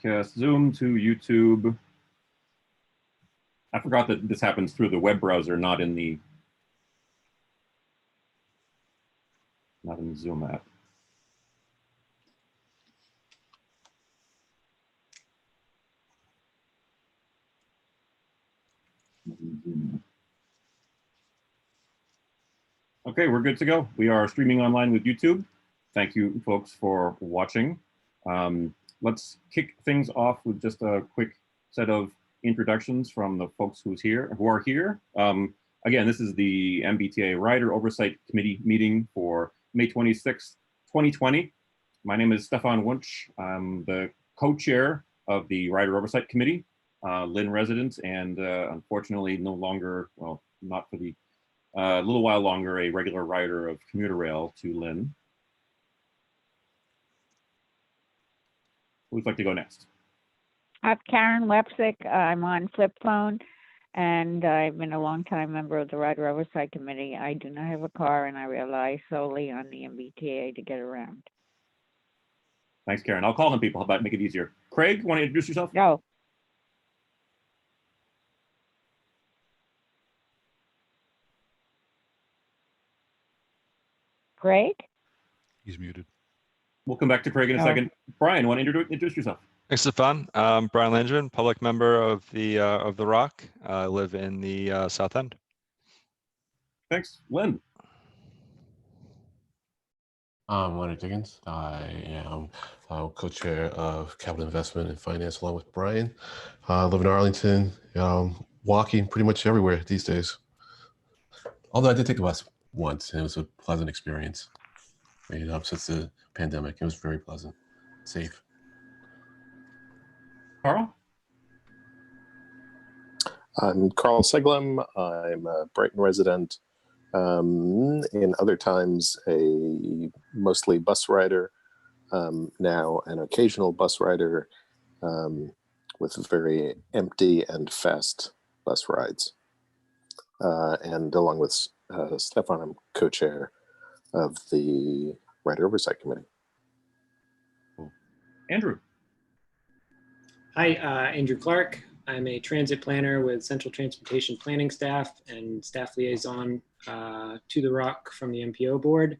broadcast Zoom to YouTube. I forgot that this happens through the web browser, not in the Zoom app. Okay, we're good to go. We are streaming online with YouTube. Thank you, folks, for watching. Let's kick things off with just a quick set of introductions from the folks who are here. Again, this is the MBTA Rider Oversight Committee meeting for May 26th, 2020. My name is Stefan Wunsch. I'm the co-chair of the Rider Oversight Committee, Lynn resident, and unfortunately no longer, well, not for the a little while longer, a regular rider of commuter rail to Lynn. Who'd like to go next? I'm Karen Lepsick. I'm on flip phone, and I've been a long-time member of the Rider Oversight Committee. I do not have a car, and I rely solely on the MBTA to get around. Thanks, Karen. I'll call on people. How about make it easier? Craig, want to introduce yourself? No. Craig? He's muted. We'll come back to Craig in a second. Brian, want to introduce yourself? Thanks, Stefan. Brian Landry, public member of the ROC. I live in the South End. Thanks. Lynn. I'm Leonard Diggins. I am co-chair of Capital Investment and Finance along with Brian. I live in Arlington, walking pretty much everywhere these days. Although I did take the bus once, and it was a pleasant experience. Made it up since the pandemic. It was very pleasant, safe. Carl? I'm Carl Seglem. I'm a Brighton resident. In other times, a mostly bus rider, now an occasional bus rider with very empty and fast bus rides. And along with Stefan, I'm co-chair of the Rider Oversight Committee. Cool. Andrew. Hi, Andrew Clark. I'm a transit planner with Central Transportation Planning staff and staff liaison to the ROC from the MPO board.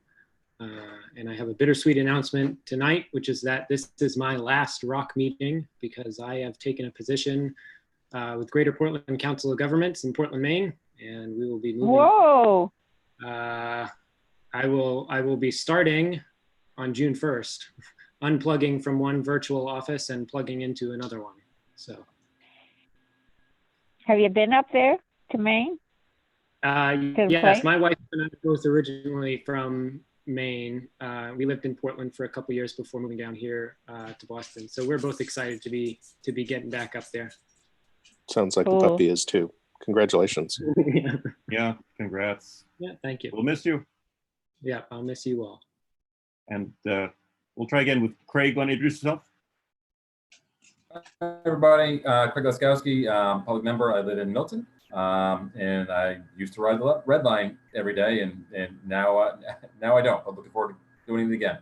And I have a bittersweet announcement tonight, which is that this is my last ROC meeting because I have taken a position with Greater Portland Council of Governments in Portland, Maine, and we will be moving. Whoa! I will be starting on June 1st, unplugging from one virtual office and plugging into another one. So. Have you been up there to Maine? Yes, my wife and I were both originally from Maine. We lived in Portland for a couple years before moving down here to Boston. So we're both excited to be getting back up there. Sounds like the puppy is too. Congratulations. Yeah, congrats. Yeah, thank you. We'll miss you. Yeah, I'll miss you all. And we'll try again with Craig. Want to introduce yourself? Hi, everybody. Craig Laskowski, public member. I live in Milton, and I used to ride the Red Line every day, and now I don't. I'm looking forward to doing it again.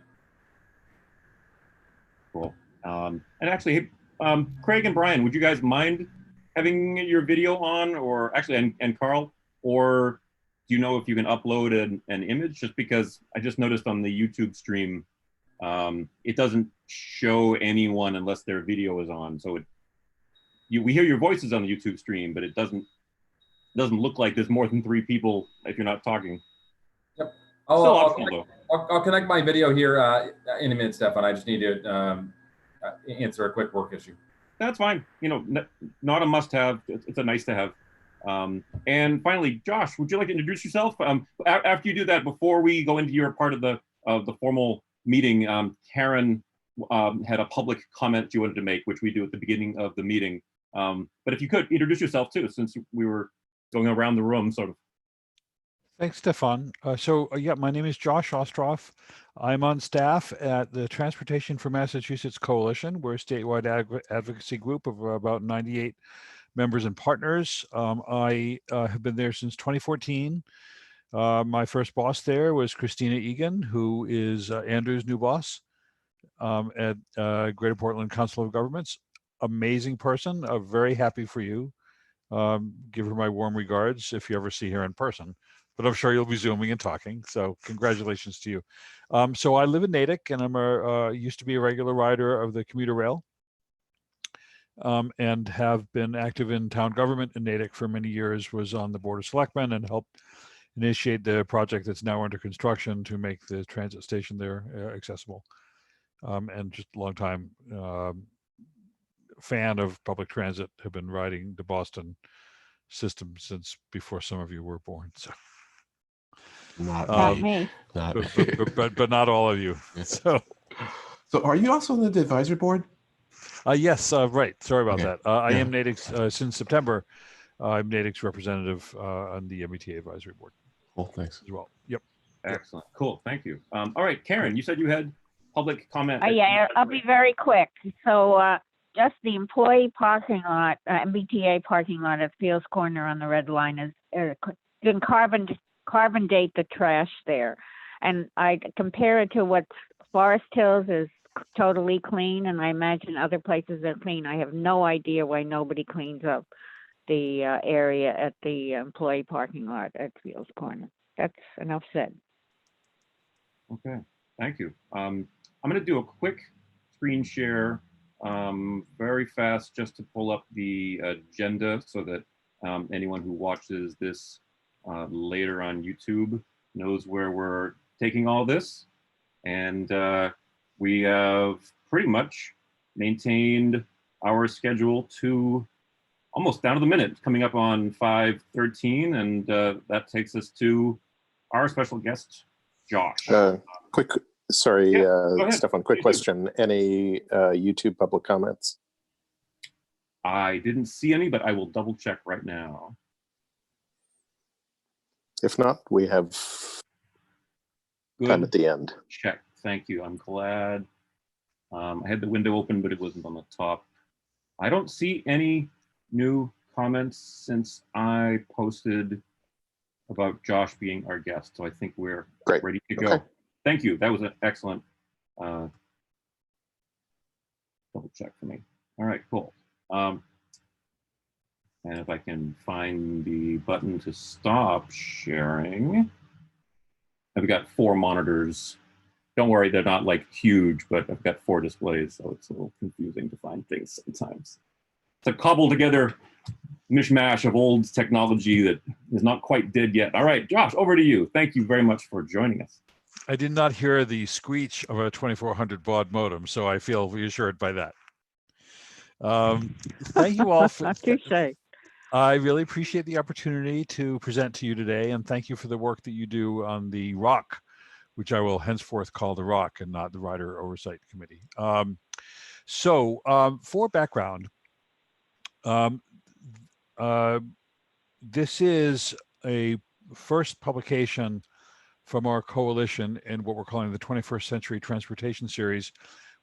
Cool. And actually, Craig and Brian, would you guys mind having your video on, or actually, and Carl, or do you know if you can upload an image? Just because I just noticed on the YouTube stream, it doesn't show anyone unless their video is on. So we hear your voices on the YouTube stream, but it doesn't look like there's more than 3 people if you're not talking. Yep. I'll connect my video here in a minute, Stefan. I just need to answer a quick work issue. That's fine. You know, not a must-have. It's a nice-to-have. And finally, Josh, would you like to introduce yourself? After you do that, before we go into your part of the formal meeting, Karen had a public comment she wanted to make, which we do at the beginning of the meeting. But if you could introduce yourself too, since we were going around the room, sort of. Thanks, Stefan. Yeah, my name is Josh Ostroff. I'm on staff at the Transportation for Massachusetts Coalition. We're a statewide advocacy group of about 98 members and partners. I have been there since 2014. My first boss there was Christina Egan, who is Andrew's new boss at Greater Portland Council of Governments. amazing person. Very happy for you. Give her my warm regards if you ever see her in person. But I'm sure you'll be Zooming and talking. So congratulations to you. So I live in Natick, and I'm used to be a regular rider of the commuter rail, and have been active in town government in Natick for many years. Was on the Board of Selectmen and helped initiate the project that's now under construction to make the transit station there accessible. And just a long time fan of public transit. Have been riding the Boston system since before some of you were born. So. Not me. Not but not all of you. So are you also on the advisory board? Yes, right. Sorry about that. I Yeah. am Natick's since September. I'm Natick's representative on the MBTA advisory board. Cool, thanks. As well. Yep. Excellent. Cool. Thank you. All right, Karen, you said you had public comment. Yeah, I'll be very quick. So just the employee parking lot, MBTA parking lot at Fields Corner on the Red Line is been carbon date the trash there. And I compare it to what Forest Hills is totally clean, and I imagine other places are clean. I have no idea why nobody cleans up the area at the employee parking lot at Fields Corner. That's enough said. Okay, thank you. I'm going to do a quick screen share very fast just to pull up the agenda so that anyone who watches this later on YouTube knows where we're taking all this. And we have pretty much maintained our schedule to almost down to the minute, coming up on 5:13, and that takes us to our special guest, Josh. Sorry, Yeah, Stefan, quick question. Any YouTube public comments? I didn't see any, but I will double check right now. If not, we have time at the end. Check. Thank you. I'm glad. I had the window open, but it wasn't on the top. I don't see any new comments since I posted about Josh being our guest. So I think we're ready to go. Okay. Thank you. That was an excellent double check for me. All right, cool. And if I can find the button to stop sharing. I've got 4 monitors. Don't worry, they're not like huge, but I've got 4 displays, so it's a little confusing to find things sometimes. It's a cobbled together mishmash of old technology that is not quite dead yet. All right, Josh, over to you. Thank you very much for joining us. I did not hear the screech of a 2400 baud modem, so I feel reassured by that. Thank you all for I really appreciate the opportunity to present to you today, and thank you for the work that you do on the ROC, which I will henceforth call the ROC and not the Rider Oversight Committee. For background, this is a first publication from our coalition in what we're calling the 21st Century Transportation Series,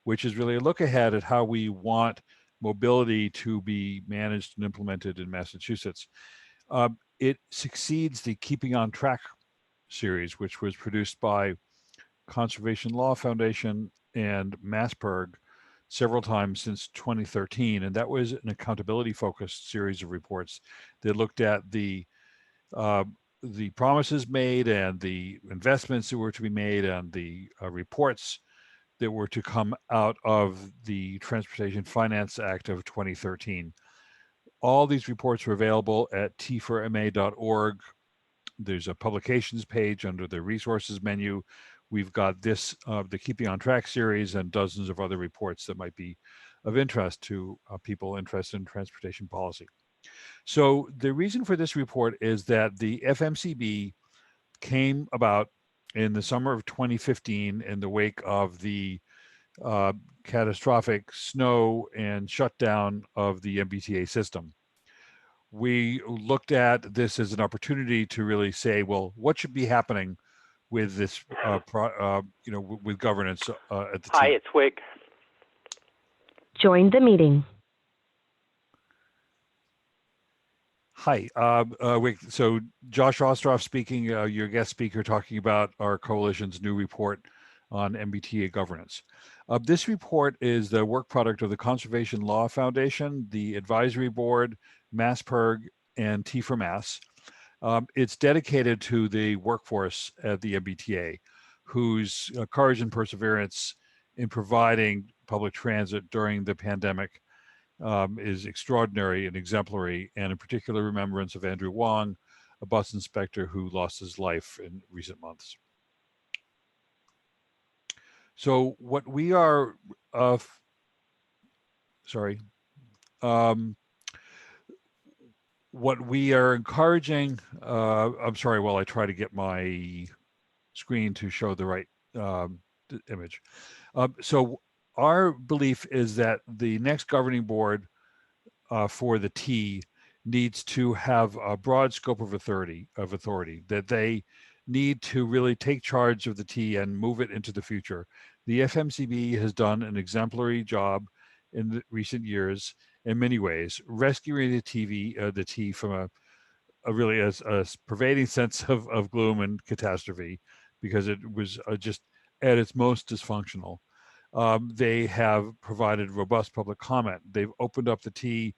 which is really a look ahead at how we want mobility to be managed and implemented in Massachusetts. It succeeds the Keeping on Track series, which was produced by Conservation Law Foundation and MassPerg several times since 2013. And that was an accountability focused series of reports that looked at the promises made and the investments that were to be made and the reports that were to come out of the Transportation Finance Act of 2013. All these reports are available at t4ma.org. There's a publications page under the resources menu. We've got this, the Keeping on Track series, and dozens of other reports that might be of interest to people interested in transportation policy. So the reason for this report is that the FMCB came about in the summer of 2015 in the wake of the catastrophic snow and shutdown of the MBTA system. We looked at this as an opportunity to really say, well, what should be happening with this, with governance at the Hi, time. it's Wick. Join the meeting. Hi, Wick. So Josh Ostroff speaking, your guest speaker, talking about our coalition's new report on MBTA governance. This report is the work product of the Conservation Law Foundation, the Advisory Board, MassPerg, and T for Mass. It's dedicated to the workforce at the MBTA, whose courage and perseverance in providing public transit during the pandemic is extraordinary and exemplary, and in particular remembrance of Andrew Wong, a bus inspector who lost his life in recent months. So what we are, what we are encouraging, I'm sorry, while I try to get my screen to show the right image. So our belief is that the next governing board for the T needs to have a broad scope of authority, that they need to really take charge of the T and move it into the future. The FMCB has done an exemplary job in the recent years in many ways, rescuing the T from a really a pervading sense of gloom and catastrophe, because it was just at its most dysfunctional. They have provided robust public comment. They've opened up the T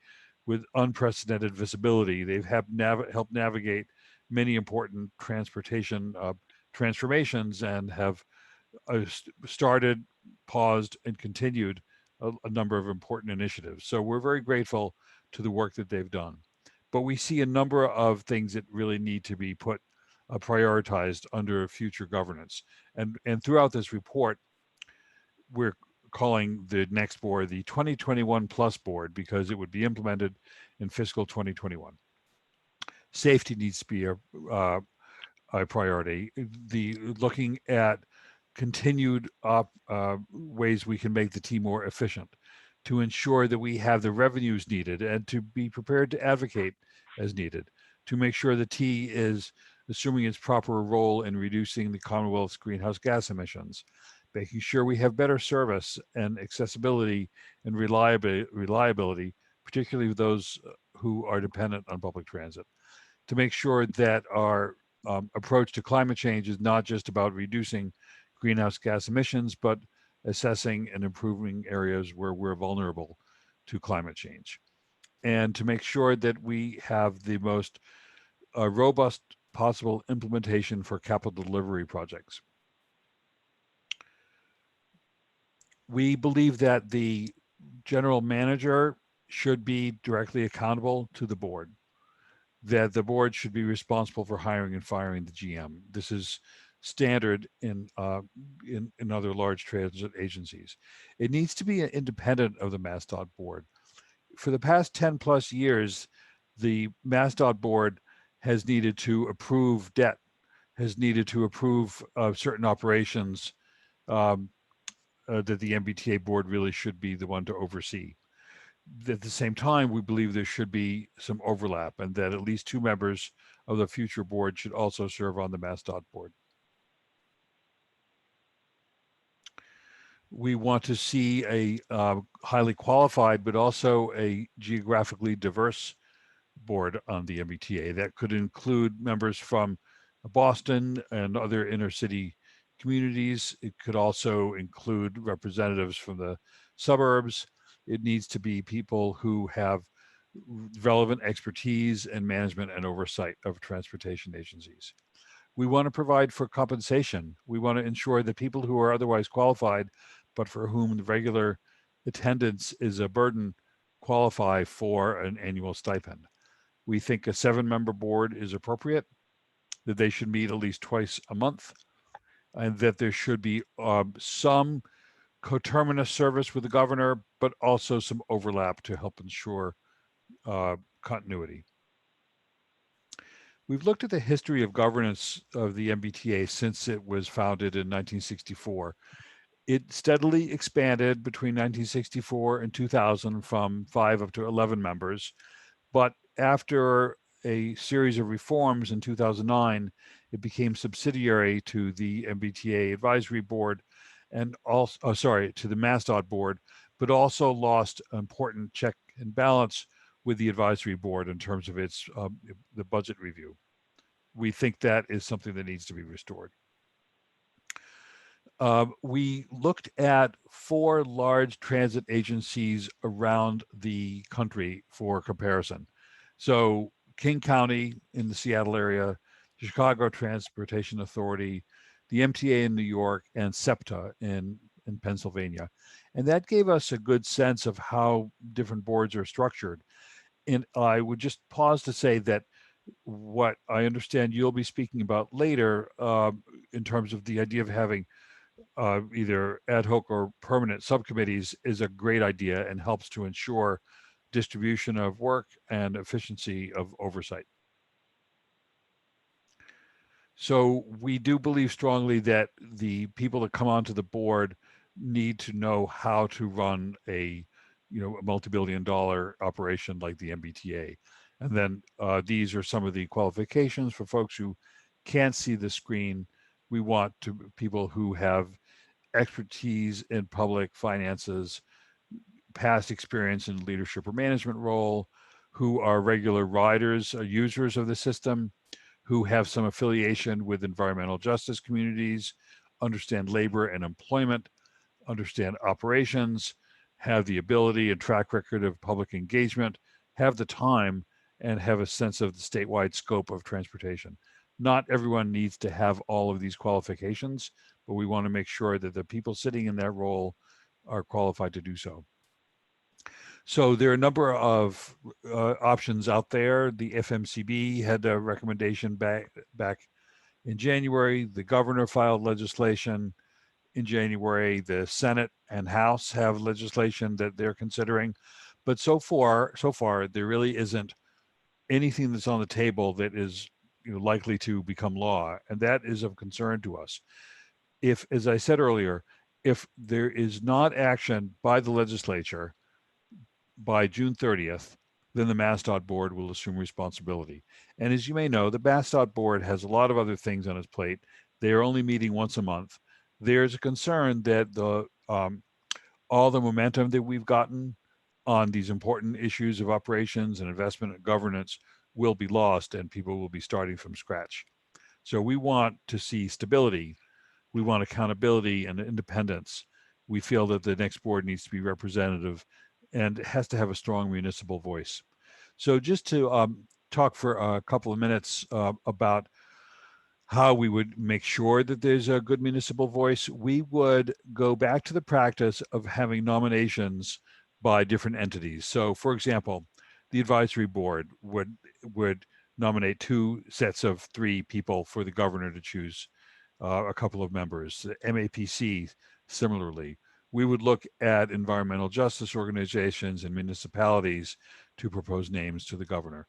with unprecedented visibility. They've helped navigate many important transportation transformations, and have started, paused, and continued a number of important initiatives. So we're very grateful to the work that they've done. But we see a number of things that really need to be prioritized under future governance. And throughout this report, we're calling the next board the 2021 Plus Board, because it would be implemented in fiscal 2021. Safety needs to be a priority. Looking at continued ways we can make the T more efficient, to ensure that we have the revenues needed, and to be prepared to advocate as needed, to make sure the T is assuming its proper role in reducing the Commonwealth's greenhouse gas emissions, making sure we have better service and accessibility and reliability, particularly with those who are dependent on public transit, to make sure that our approach to climate change is not just about reducing greenhouse gas emissions, but assessing and improving areas where we're vulnerable to climate change, and to make sure that we have the most robust possible implementation for capital delivery projects. We believe that the general manager should be directly accountable to the board, that the board should be responsible for hiring and firing the GM. This is standard in other large transit agencies. It needs to be independent of the MassDOT board. For the past 10 plus years, the MassDOT board has needed to approve debt, has needed to approve certain operations that the MBTA board really should be the one to oversee. At the same time, we believe there should be some overlap, and that at least 2 members of the future board should also serve on the MassDOT board. We want to see a highly qualified, but also a geographically diverse board on the MBTA. That could include members from Boston and other inner city communities. It could also include representatives from the suburbs. It needs to be people who have relevant expertise in management and oversight of transportation agencies. We want to provide for compensation. We want to ensure that people who are otherwise qualified, but for whom the regular attendance is a burden, qualify for an annual stipend. We think a 7-member board is appropriate, that they should meet at least twice a month, and that there should be some coterminous service with the governor, but also some overlap to help ensure continuity. We've looked at the history of governance of the MBTA since it was founded in 1964. It steadily expanded between 1964 and 2000 from 5 up to 11 members. But after a series of reforms in 2009, it became subsidiary to the MBTA Advisory Board, and also, to the MassDOT Board, but also lost important check and balance with the Advisory Board in terms of its the budget review. We think that is something that needs to be restored. We looked at 4 large transit agencies around the country for comparison. So King County in the Seattle area, the Chicago Transportation Authority, the MTA in New York, and SEPTA in Pennsylvania. And that gave us a good sense of how different boards are structured. And I would just pause to say that what I understand you'll be speaking about later in terms of the idea of having either ad hoc or permanent subcommittees is a great idea and helps to ensure distribution of work and efficiency of oversight. So we do believe strongly that the people that come onto the board need to know how to run a multi-billion-dollar operation like the MBTA. And then these are some of the qualifications for folks who can't see the screen. We want people who have expertise in public finances, past experience in leadership or management role, who are regular riders or users of the system, who have some affiliation with environmental justice communities, understand labor and employment, understand operations, have the ability and track record of public engagement, have the time, and have a sense of the statewide scope of transportation. Not everyone needs to have all of these qualifications, but we want to make sure that the people sitting in that role are qualified to do so. So there are a number of options out there. The FMCB had a recommendation back in January. The governor filed legislation in January. The Senate and House have legislation that they're considering. But so far, there really isn't anything that's on the table that is likely to become law. And that is of concern to us. If, as I said earlier, if there is not action by the legislature by June 30th, then the MassDOT board will assume responsibility. And as you may know, the MassDOT board has a lot of other things on its plate. They are only meeting once a month. There's a concern that all the momentum that we've gotten on these important issues of operations and investment and governance will be lost, and people will be starting from scratch. So we want to see stability. We want accountability and independence. We feel that the next board needs to be representative and has to have a strong municipal voice. So just to talk for a couple of minutes about how we would make sure that there's a good municipal voice, we would go back to the practice of having nominations by different entities. So for example, the advisory board would nominate 2 sets of 3 people for the governor to choose a couple of members. The MAPC, similarly. We would look at environmental justice organizations and municipalities to propose names to the governor.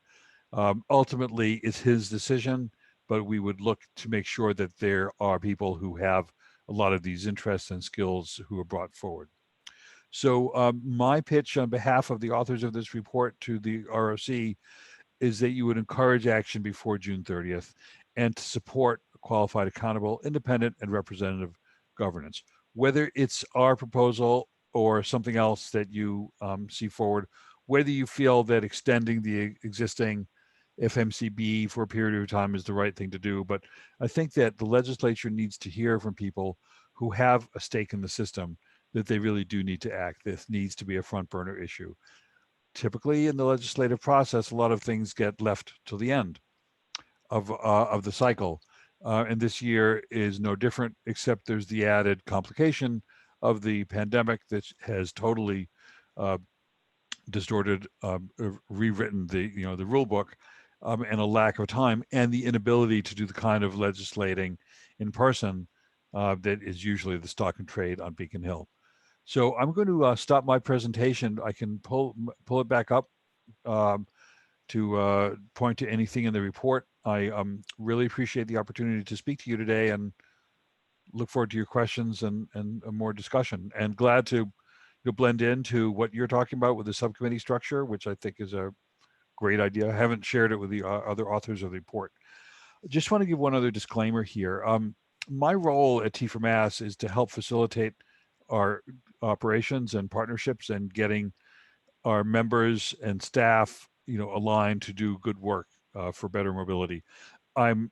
Ultimately, it's his decision, but we would look to make sure that there are people who have a lot of these interests and skills who are brought forward. So my pitch on behalf of the authors of this report to the ROC is that you would encourage action before June 30th and to support qualified, accountable, independent, and representative governance. Whether it's our proposal or something else that you see forward, whether you feel that extending the existing FMCB for a period of time is the right thing to do. But I think that the legislature needs to hear from people who have a stake in the system that they really do need to act. This needs to be a front burner issue. Typically in the legislative process, a lot of things get left to the end of the cycle. And this year is no different, except there's the added complication of the pandemic that has totally distorted, rewritten the rule book, and a lack of time and the inability to do the kind of legislating in person that is usually the stock and trade on Beacon Hill. So I'm going to stop my presentation. I can pull it back up to point to anything in the report. I really appreciate the opportunity to speak to you today and look forward to your questions and more discussion, and glad to blend into what you're talking about with the subcommittee structure, which I think is a great idea. I haven't shared it with the other authors of the report. Just want to give one other disclaimer here. My role at T4Mass is to help facilitate our operations and partnerships and getting our members and staff, aligned to do good work for better mobility. I'm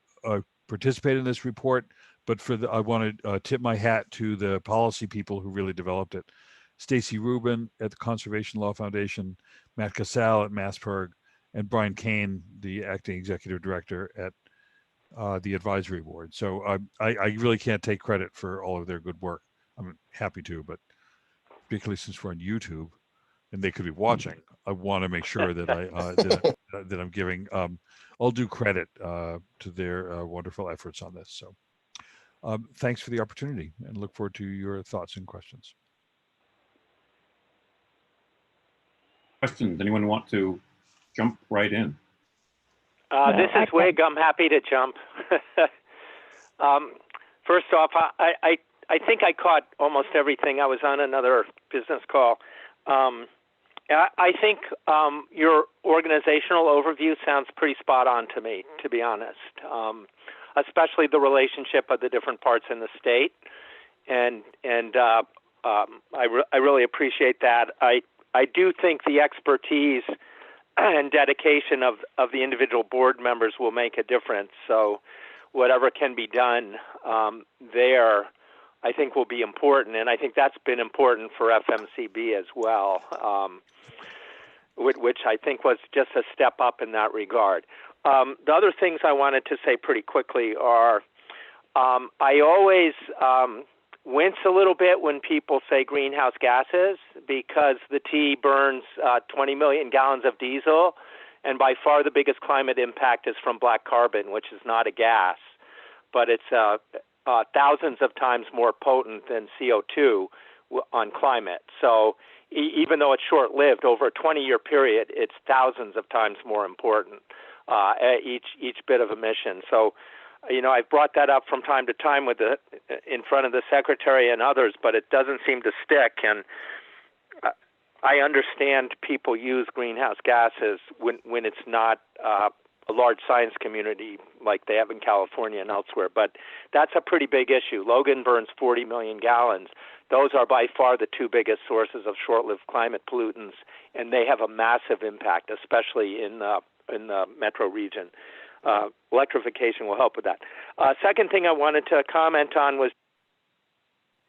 participating in this report, but I want to tip my hat to the policy people who really developed it. Stacy Rubin at the Conservation Law Foundation, Matt Casal at MassPerg, and Brian Kane, the acting executive director at the advisory board. So I really can't take credit for all of their good work. I'm happy to, but particularly since we're on YouTube and they could be watching, I want to make sure that that I'm giving all due credit to their wonderful efforts on this. So thanks for the opportunity and look forward to your thoughts and questions. Questions? Anyone want to jump right in? This is Wig. I'm happy to jump. First off, I think I caught almost everything. I was on another business call. I think your organizational overview sounds pretty spot on to me, to be honest, especially the relationship of the different parts in the state. And I really appreciate that. I do think the expertise and dedication of the individual board members will make a difference. So whatever can be done there, I think will be important. And I think that's been important for FMCB as well, which I think was just a step up in that regard. The other things I wanted to say pretty quickly are I always wince a little bit when people say greenhouse gases because the T burns 20 million gallons of diesel, and by far the biggest climate impact is from black carbon, which is not a gas, but it's thousands of times more potent than CO2 on climate. So even though it's short-lived, over a 20-year period, it's thousands of times more important, each bit of emission. So I've brought that up from time to time in front of the secretary and others, but it doesn't seem to stick. And I understand people use greenhouse gases when it's not a large science community like they have in California and elsewhere, but that's a pretty big issue. Logan burns 40 million gallons. Those are by far the two biggest sources of short-lived climate pollutants, and they have a massive impact, especially in the metro region. Electrification will help with that. Second thing I wanted to comment on was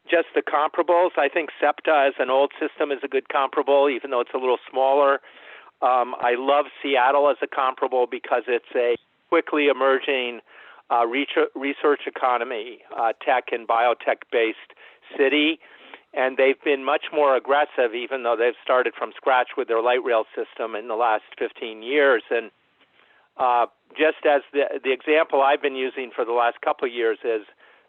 just the comparables. I think SEPTA as an old system is a good comparable, even though it's a little smaller. I love Seattle as a comparable because it's a quickly emerging research economy, tech and biotech-based city, and they've been much more aggressive, even though they've started from scratch with their light rail system in the last 15 years. And just as the example I've been using for the last couple of years is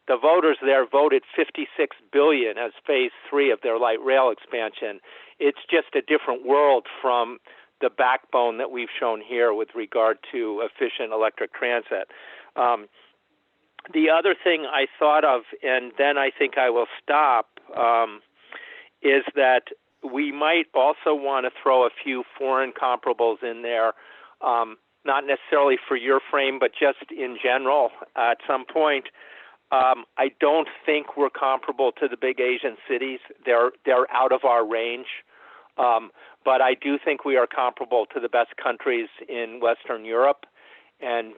the voters there voted $56 billion as phase 3 of their light rail expansion. It's just a different world from the backbone that we've shown here with regard to efficient electric transit. The other thing I thought of, and then I think I will stop, is that we might also want to throw a few foreign comparables in there, not necessarily for your frame, but just in general at some point. I don't think we're comparable to the big Asian cities. They're out of our range. But I do think we are comparable to the best countries in Western Europe. And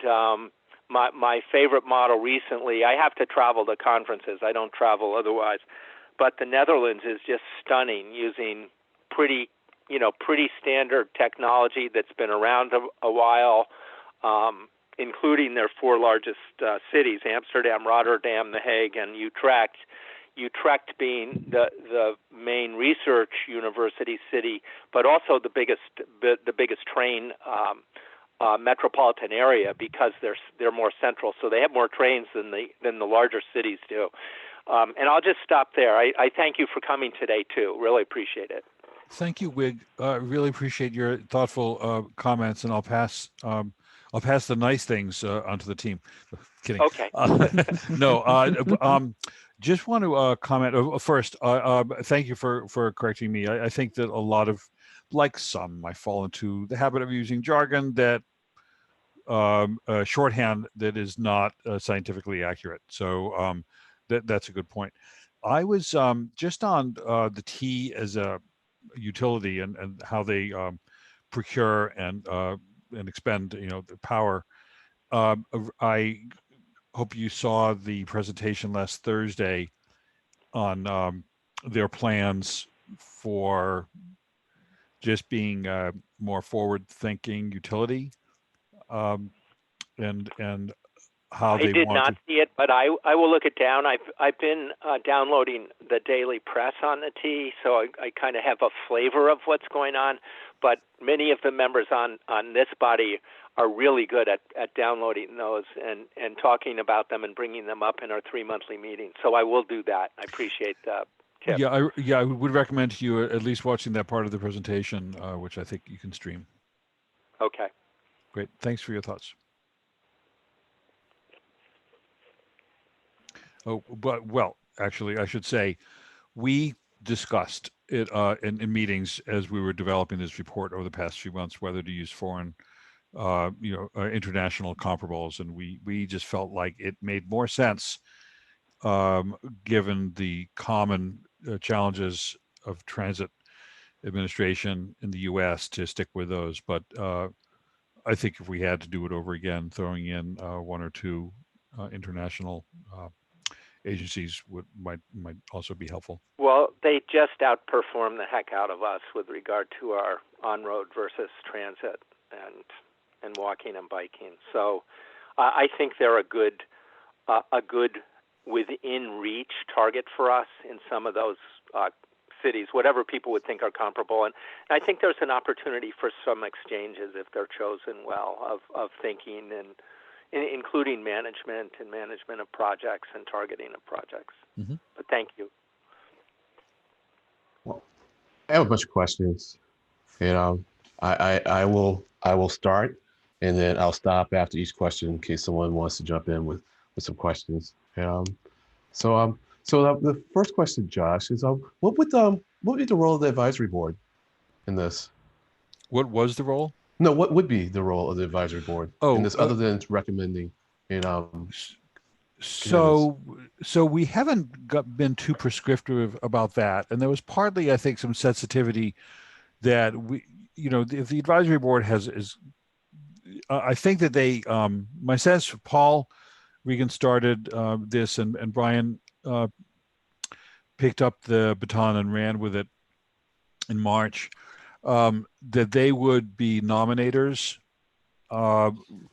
my favorite model recently, I have to travel to conferences. I don't travel otherwise. But the Netherlands is just stunning, using pretty standard technology that's been around a while, including their 4 largest cities, Amsterdam, Rotterdam, The Hague, and Utrecht. Utrecht being the main research university city, but also the biggest train metropolitan area because they're more central. So they have more trains than the larger cities do. And I'll just stop there. I thank you for coming today too. Really appreciate it. Thank you, Wig. Really appreciate your thoughtful comments, and I'll pass the nice things onto the team. Kidding. Okay. Just want to comment first. Thank you for correcting me. I think that a lot of, like some, I fall into the habit of using jargon that shorthand that is not scientifically accurate. So that's a good point. I was just on the T as a utility and how they procure and expend the power. hope you saw the presentation last Thursday on their plans for just being more forward-thinking utility, and how I they did want not to. see it, but I will look it down. I've been downloading the daily press on the T, so I kind of have a flavor of what's going on. But many of the members on this body are really good at downloading those and talking about them and bringing them up in our 3 monthly meetings. So I will do that. I appreciate the tip. Yeah, I would recommend to you at least watching that part of the presentation, which I think you can stream. Okay. Great. Thanks for your thoughts. Oh, but well, actually, I should say, we discussed it in meetings as we were developing this report over the past few months, whether to use foreign, international comparables, and we just felt like it made more sense, given the common challenges of transit administration in the U.S. to stick with those. But I think if we had to do it over again, throwing in one or two international agencies might also be helpful. Well, they just outperform the heck out of us with regard to our on-road versus transit and walking and biking. So I think they're a good within reach target for us in some of those cities, whatever people would think are comparable. And I think there's an opportunity for some exchanges if they're chosen well of thinking and including management of projects and targeting of projects. Mm-hmm. But thank you. Well, I have a bunch of questions. I will start, and then I'll stop after each question in case someone wants to jump in with some questions. So the first question, Josh, is what would be the role of the advisory board in this? What was the role? No, what would be the role of the advisory board in this, other than recommending? So we haven't been too prescriptive about that, and there was partly, I think, some sensitivity that if the advisory board I think that they, my sense, Paul Regan started this, and Brian picked up the baton and ran with it in March, that they would be nominators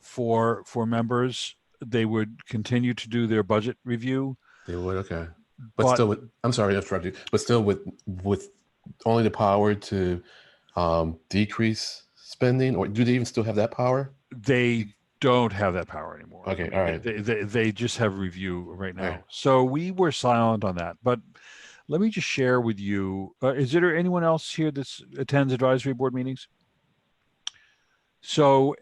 for members. They would continue to do their budget review. They would, okay. But still I'm sorry to interrupt you, but still with only the power to decrease spending, or do they even still have that power? They don't have that power anymore. Okay, all right. They just have review right now. Right. So we were silent on that. But let me just share with you, is there anyone else here that attends advisory board meetings? So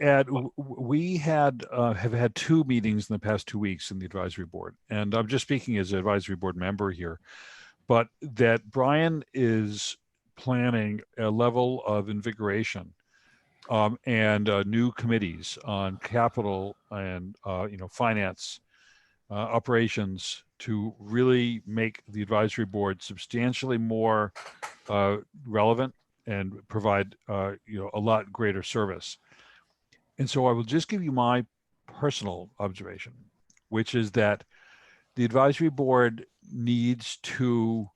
we have had 2 meetings in the past 2 weeks in the advisory board, and I'm just speaking as an advisory board member here, but that Brian is planning a level of invigoration and new committees on capital and finance, operations, to really make the advisory board substantially more relevant and provide a lot greater service. And so I will just give you my personal observation, which is that the advisory board needs to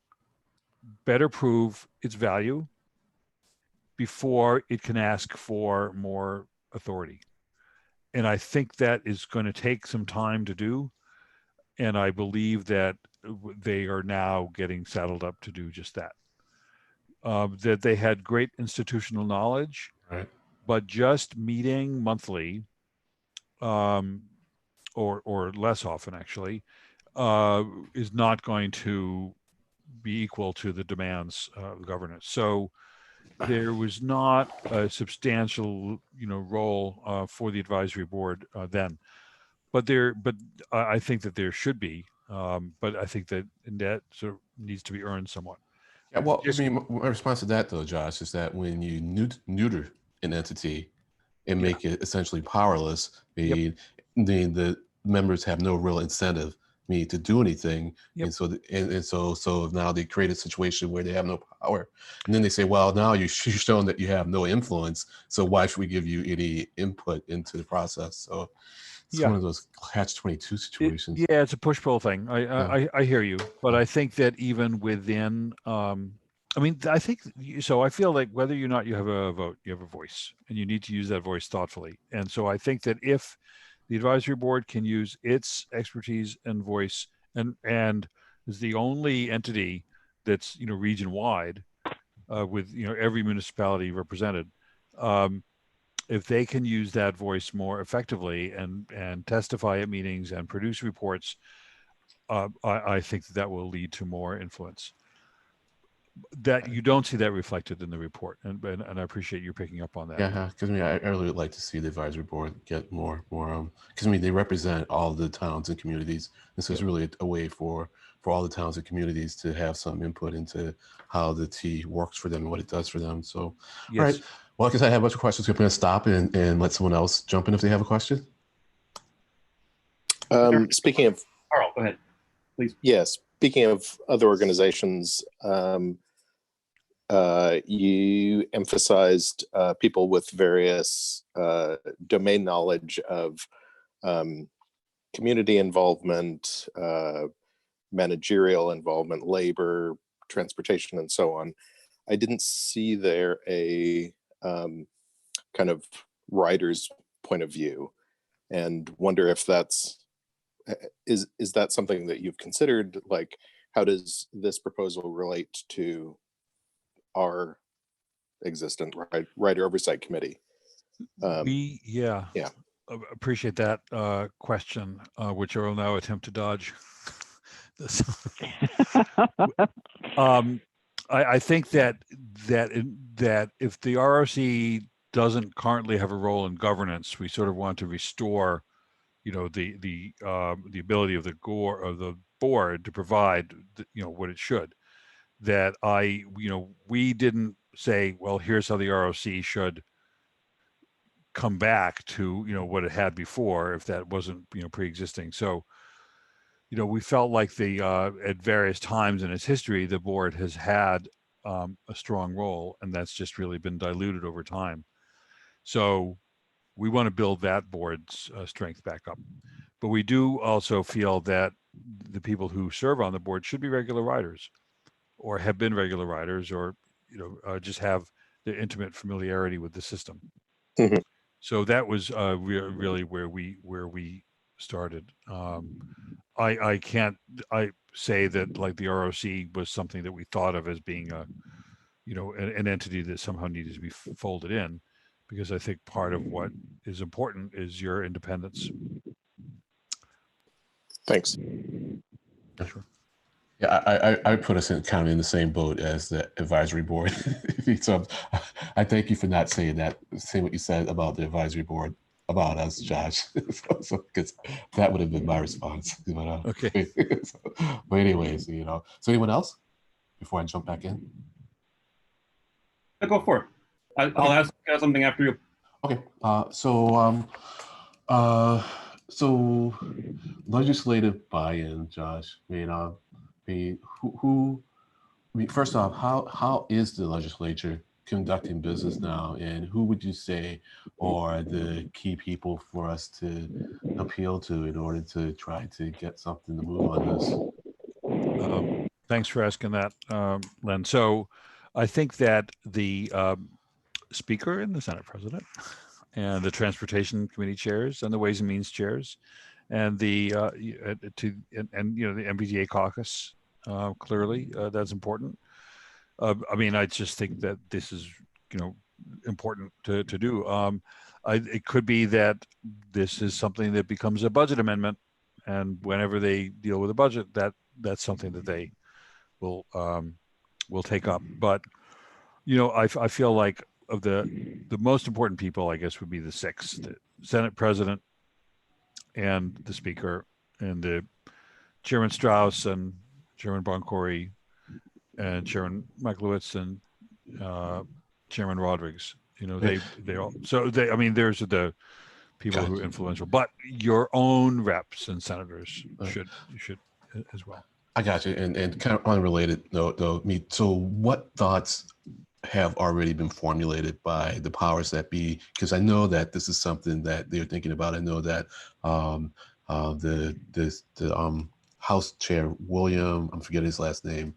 better prove its value before it can ask for more authority. And I think that is going to take some time to do. And I believe that they are now getting saddled up to do just that. That they had great institutional knowledge, right, but just meeting monthly, or less often actually, is not going to be equal to the demands of governance. So there was not a substantial, role for the advisory board then. But I think that there should be. But I think that sort of needs to be earned somewhat. Yeah, well, I mean, my response to that, though, Josh, is that when you neuter an entity and make it essentially powerless, the members have no real incentive to do anything, and so now they create a situation where they have no power, and then they say, well, now you've shown that you have no influence, so why should we give you any input into the process? It's Yeah. one of those catch-22 situations. Yeah, it's a push-pull thing. I hear you, but I think that even within, I mean, I think so. I feel like whether or not you have a vote, you have a voice, and you need to use that voice thoughtfully. And so I think that if the advisory board can use its expertise and voice, and is the only entity that's region wide, with every municipality represented. If they can use that voice more effectively and testify at meetings and produce reports, I think that will lead to more influence. That you don't see that reflected in the report, and I appreciate you picking up on that. Yeah, because I really would like to see the advisory board get more because they represent all the towns and communities. This is really a way for all the towns and communities to have some input into how the T works for them and what it does for them. So, Yes. All right. Well, because I have a bunch of questions, I'm going to stop and let someone else jump in if they have a question. Speaking of, Carl, go ahead, please. Yes, speaking of other organizations, you emphasized people with various domain knowledge of community involvement, managerial involvement, labor, transportation, and so on. I didn't see there a kind of writer's point of view, and wonder if that's is that something that you've considered? Like, how does this proposal relate to our existent writer oversight committee? Yeah. Appreciate that question, which I will now attempt to dodge. I think that if the ROC doesn't currently have a role in governance, we sort of want to restore, the ability of the board to provide, what it should. That we didn't say, well, here's how the ROC should come back to, what it had before, if that wasn't, pre-existing. So, we felt like at various times in its history, the board has had a strong role, and that's just really been diluted over time. So we want to build that board's strength back up. But we do also feel that the people who serve on the board should be regular writers, or have been regular writers, or just have the intimate familiarity with the system. Mm-hmm. So that was really where we started. I can't say that like the ROC was something that we thought of as being an entity that somehow needed to be folded in, because I think part of what is important is your independence. Thanks. Sure. Yeah, I put us in kind of in the same boat as the advisory board. So I thank you for not saying what you said about the advisory board about us, Josh. So because that would have been my response. But, okay. But anyways, so anyone else before I jump back in? Go for it. I'll ask something after you. Okay. So legislative buy-in, Josh. First off, how is the legislature conducting business now, and who would you say are the key people for us to appeal to in order to try to get something to move on this? Thanks for asking that, Len. So I think that the Speaker and the Senate President and the Transportation Committee chairs and the Ways and Means chairs and the the MBTA caucus, clearly that's important. I just think that this is important to do. It could be that this is something that becomes a budget amendment, and whenever they deal with a budget, that's something that they will take up. But I feel like of the most important people, I guess, would be the six: the Senate President and the Speaker and the Chairman Strauss and Chairman Boncory and Chairman Mikulowicz and Chairman Rodrigues. They all. So there's the people who are influential, but your own reps and senators should as well. I got you. And kind of unrelated note though, so what thoughts have already been formulated by the powers that be? Because I know that this is something that they're thinking about. I know that the House Chair William, I'm forgetting his last name,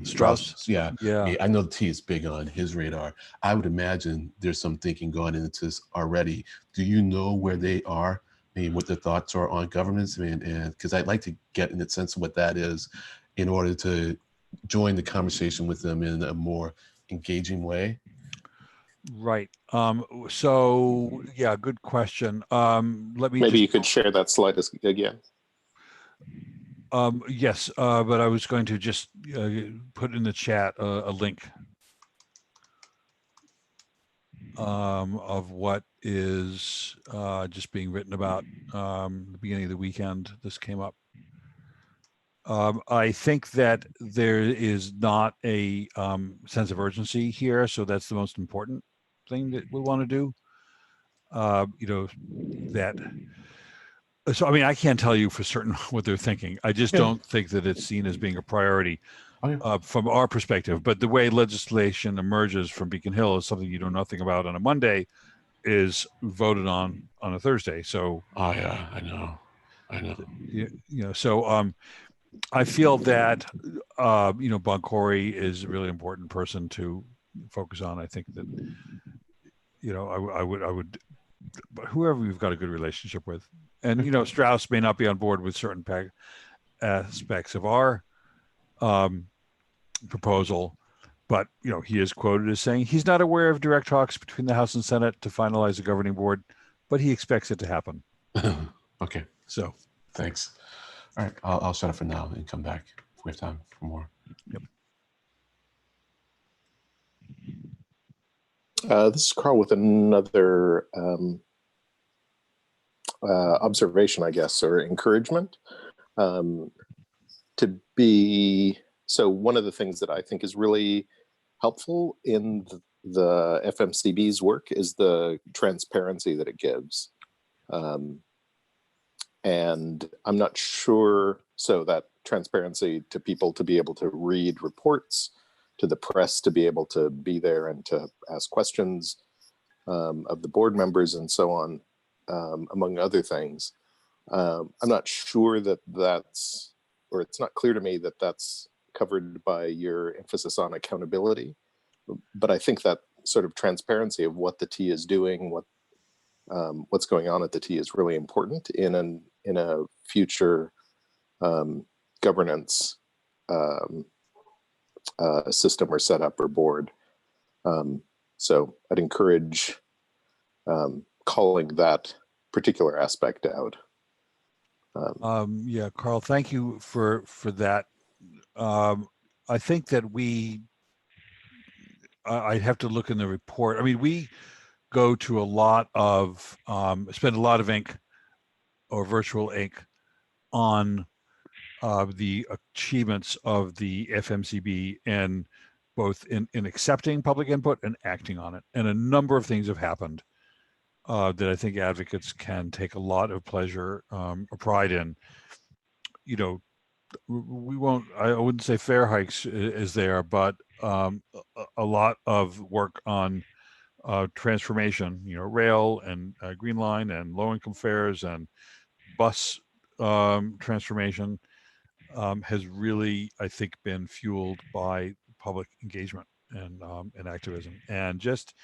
Strauss. Yeah, Yeah. I know the T is big on his radar. I would imagine there's some thinking going into this already. Do you know where they are? I mean, what the thoughts are on governments? I mean, and because I'd like to get in the sense of what that is in order to join the conversation with them in a more engaging way. Right. So yeah, good question. Let me Maybe just, you could share that slide again. yes, but I was going to just put in the chat a link of what is just being written about the beginning of the weekend. This came up. I think that there is not a sense of urgency here, so that's the most important thing that we want to do. You know, that. So, I mean, I can't tell you for certain what they're thinking. I just don't think that it's seen as being a priority from our perspective. But the way legislation emerges from Beacon Hill is something you know nothing about on a Monday, is voted on a Thursday. So, oh yeah, I know. you know, so I feel that you know, Boncory is a really important person to focus on. I think that, you know, I would, whoever we've got a good relationship with, and you know, Strauss may not be on board with certain aspects of our proposal, but you know, he is quoted as saying he's not aware of direct talks between the House and Senate to finalize the governing board, but he expects it to happen. Okay. So thanks. All right, I'll shut up for now and come back if we have time for more. Yep. This is Carl with another observation, I guess, or encouragement. So one of the things that I think is really helpful in the FMCB's work is the transparency that it gives. And I'm not sure, so that transparency to people to be able to read reports, to the press to be able to be there and to ask questions of the board members and so on, among other things. I'm not sure that that's, or it's not clear to me that that's covered by your emphasis on accountability, but I think that sort of transparency of what the T is doing, what's going on at the T is really important in a future governance system or setup or board. So I'd encourage calling that particular aspect out. yeah, Carl, thank you for that. I think that I'd have to look in the report. I mean, we go to a lot of, spend a lot of ink or virtual ink on the achievements of the FMCB, and both in accepting public input and acting on it. And a number of things have happened that I think advocates can take a lot of pleasure or pride in. You know, we won't, I wouldn't say fair hikes is there, but a lot of work on transformation, you know, rail and Green Line and low income fares and bus transformation has really, I think, been fueled by public engagement and activism. And just,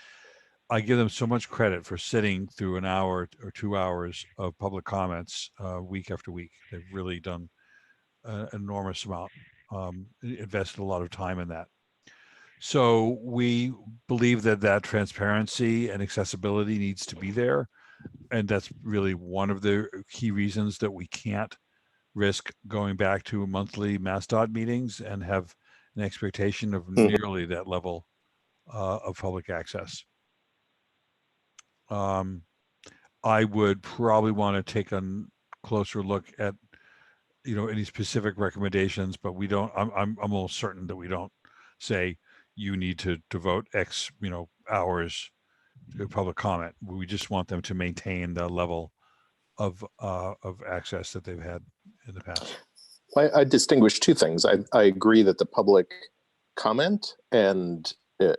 I give them so much credit for sitting through an hour or 2 hours of public comments week after week. They've really done an enormous amount, invested a lot of time in that. So we believe that that transparency and accessibility needs to be there. And that's really one of the key reasons that we can't risk going back to monthly MassDOT meetings and have an expectation of nearly that level of public access. I would probably want to take a closer look at, you know, any specific recommendations, but we don't, I'm almost certain that we don't say you need to devote X, you know, hours to public comment. We just want them to maintain the level of access that they've had in the past. I distinguish two things. I agree that the public comment and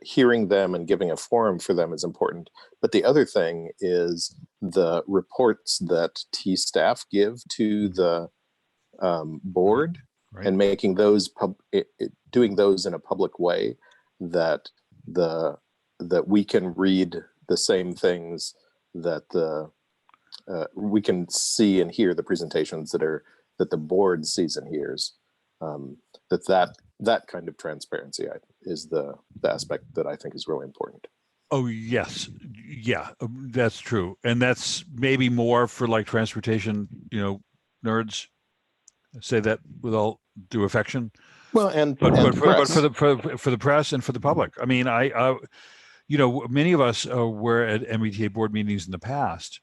hearing them and giving a forum for them is important. But the other thing is the reports that T staff give to the board, Right. and making those doing those in a public way that that we can read the same things, that we can see and hear the presentations that the board sees and hears. That kind of transparency is the aspect that I think is really important. Oh, yes. Yeah, that's true. And that's maybe more for like transportation, nerds. Say that with all due affection. Well, and but press. for the press and for the public. I mean, I many of us were at MBTA board meetings in the past.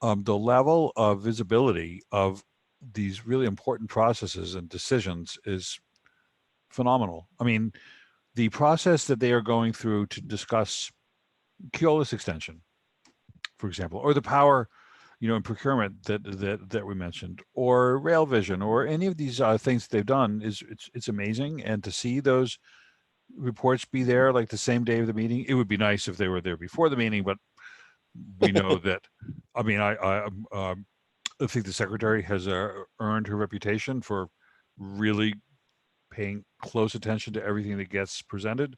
The level of visibility of these really important processes and decisions is phenomenal. I mean, the process that they are going through to discuss Keolis extension, for example, or the power, in procurement that we mentioned, or Rail Vision, or any of these things that they've done it's amazing. And to see those reports be there like the same day of the meeting, it would be nice if they were there before the meeting, but we know that. I mean, I think the secretary has earned her reputation for really paying close attention to everything that gets presented,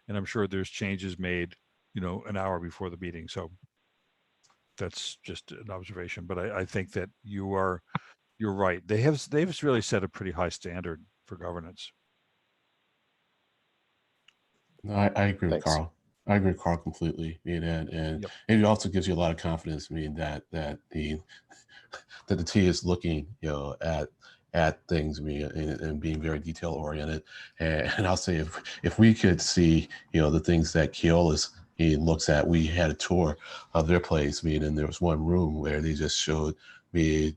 and I'm sure there's changes made, an hour before the meeting. So that's just an observation, but I think that you're right. They've really set a pretty high standard for governance. No, I agree with Thanks. Carl. I agree with Carl completely. And it also gives you a lot of confidence. That the T is looking, at things, and being very detail oriented. And I'll say if we could see, the things that Keolis looks at. We had a tour of their place, and there was one room where they just showed me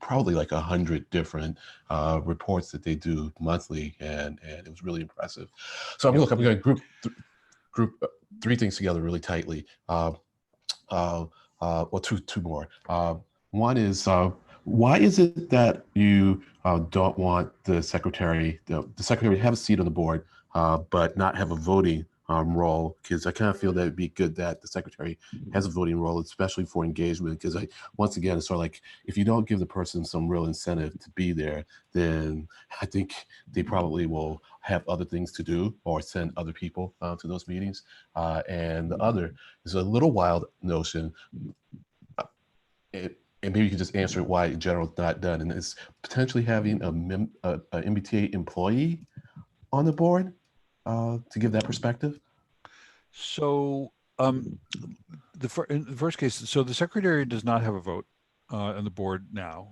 probably like 100 different reports that they do monthly, and it was really impressive. So I'm going to group three things together really tightly. Well, two more. One is why is it that you don't want the secretary to have a seat on the board, but not have a voting role? Because I kind of feel that it'd be good that the secretary has a voting role, especially for engagement. Because once again, it's sort of like if you don't give the person some real incentive to be there, then I think they probably will have other things to do or send other people to those meetings. And the other is a little wild notion. And maybe you can just answer why in general it's not done. And it's potentially having a MBTA employee on the board to give that perspective. So in the first case, so the secretary does not have a vote on the board now.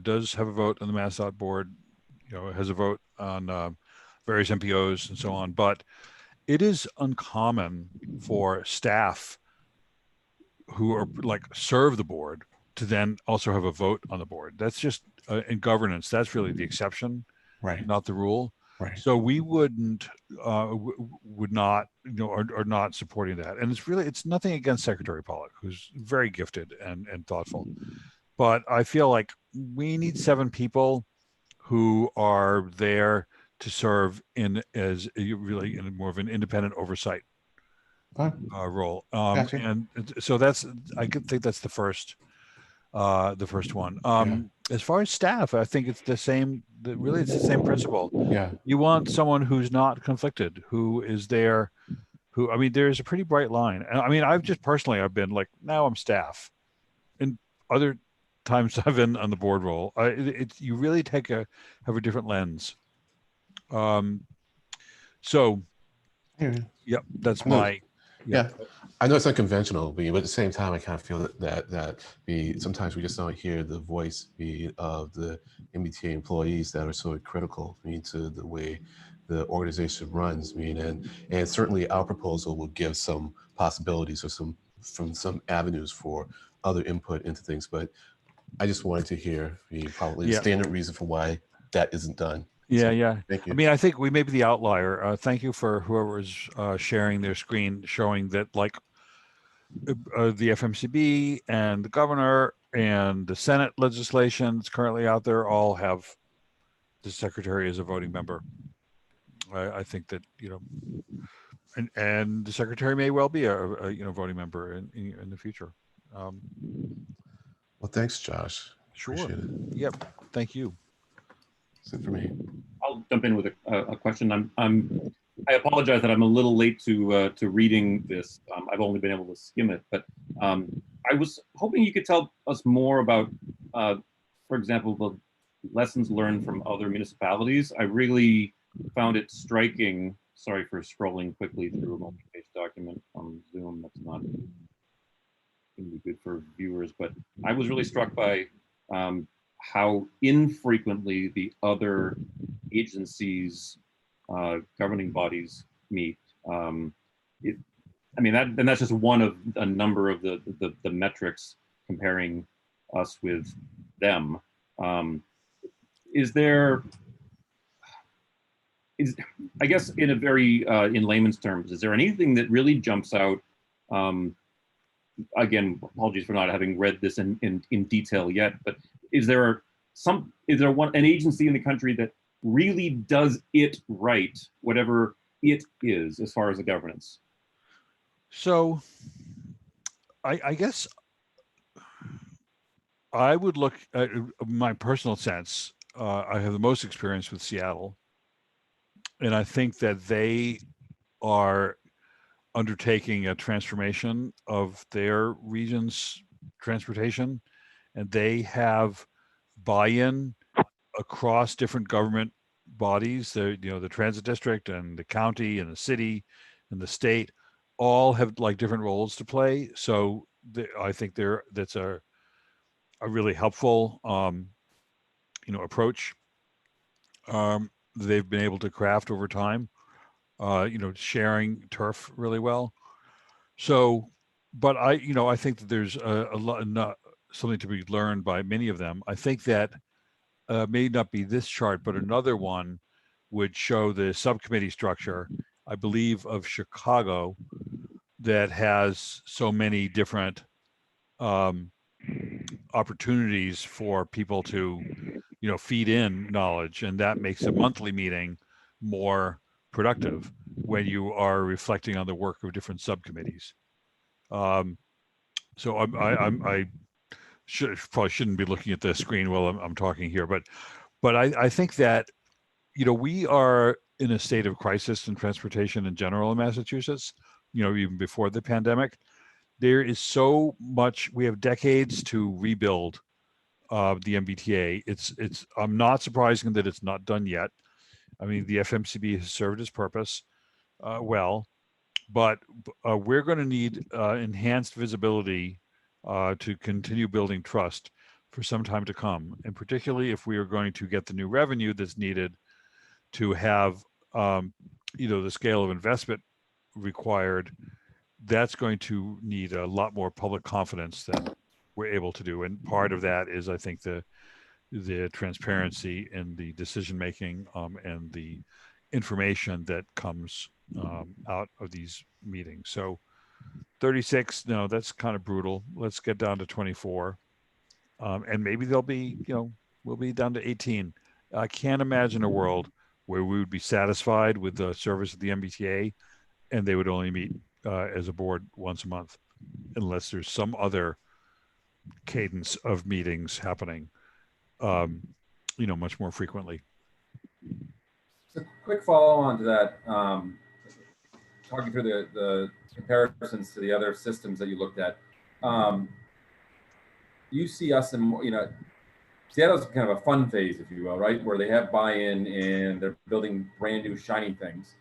Does have a vote on the MassDOT board. It has a vote on various MPOs and so on. But it is uncommon for staff who are like serve the board to then also have a vote on the board. That's just in governance. That's really the exception, right? Not the rule. Right. So we would not, are not supporting that. And it's nothing against Secretary Pollock, who's very gifted and thoughtful. But I feel like we need 7 people who are there to serve as really in more of an independent oversight role. Gotcha. And so I could think that's the first one. As far as staff, I think it's the same. Really, it's the same principle. Yeah. You want someone who's not conflicted, who is there, there's a pretty bright line. And I've been like, now I'm staff. And other times I've been on the board role. You really have a different lens. So, yep, that's my. Yeah, I know it's unconventional, but at the same time, I kind of feel that sometimes we just don't hear the voice of the MBTA employees that are so critical to the way the organization runs. And certainly our proposal will give some possibilities or some avenues for other input into things. But I just wanted to hear probably the standard reason for why that isn't done. Yeah. Thank you. I think we may be the outlier. Thank you for whoever's sharing their screen, showing that like the FMCB and the governor and the Senate legislation that's currently out there all have the secretary as a voting member. I think that, you know, and the secretary may well be a you know, voting member in the future. Well, thanks, Josh. Sure. Appreciate it. Yep. Thank you. That's it for me. I'll jump in with a question. I apologize that I'm a little late to reading this. I've only been able to skim it, but I was hoping you could tell us more about, for example, the lessons learned from other municipalities. I really found it striking. Sorry for scrolling quickly through a multi-page document on Zoom. That's not going to be good for viewers, but I was really struck by how infrequently the other agencies, governing bodies meet. I mean, that's just one of a number of the metrics comparing us with them. I guess in a very, in layman's terms, is there anything that really jumps out? Again, apologies for not having read this in detail yet, but is there an agency in the country that really does it right, whatever it is, as far as the governance? So I guess I would look at my personal sense. I have the most experience with Seattle, and I think that they are undertaking a transformation of their region's transportation, and they have buy-in across different government bodies. The, you know, the transit district and the county and the city and the state all have like different roles to play. So I think that's a really helpful you know, approach they've been able to craft over time, you know, sharing turf really well. So, but you know, I think that there's a lot, something to be learned by many of them. I think that may not be this chart, but another one would show the subcommittee structure, I believe, of Chicago, that has so many different opportunities for people to, you know, feed in knowledge, and that makes a monthly meeting more productive when you are reflecting on the work of different subcommittees. So I probably shouldn't be looking at the screen while I'm talking here, but I think that, you know, we are in a state of crisis in transportation in general in Massachusetts, you know, even before the pandemic. There is so much, we have decades to rebuild the MBTA. It's I'm not surprising that it's not done yet. I mean, the FMCB has served its purpose well, but we're going to need enhanced visibility to continue building trust for some time to come, and particularly if we are going to get the new revenue that's needed to have, you know, the scale of investment required. That's going to need a lot more public confidence that we're able to do, and part of that is, I think, the transparency in the decision making and the information that comes out of these meetings. So 36, no, that's kind of brutal. Let's get down to 24, and maybe they'll be, you know, we'll be down to 18. I can't imagine a world where we would be satisfied with the service of the MBTA and they would only meet as a board once a month, unless there's some other cadence of meetings happening, you know, much more frequently. So quick follow on to that, talking through the comparisons to the other systems that you looked at. You see us in, you know, Seattle's kind of a fun phase, if you will, right? Where they have buy-in and they're building brand new shiny things.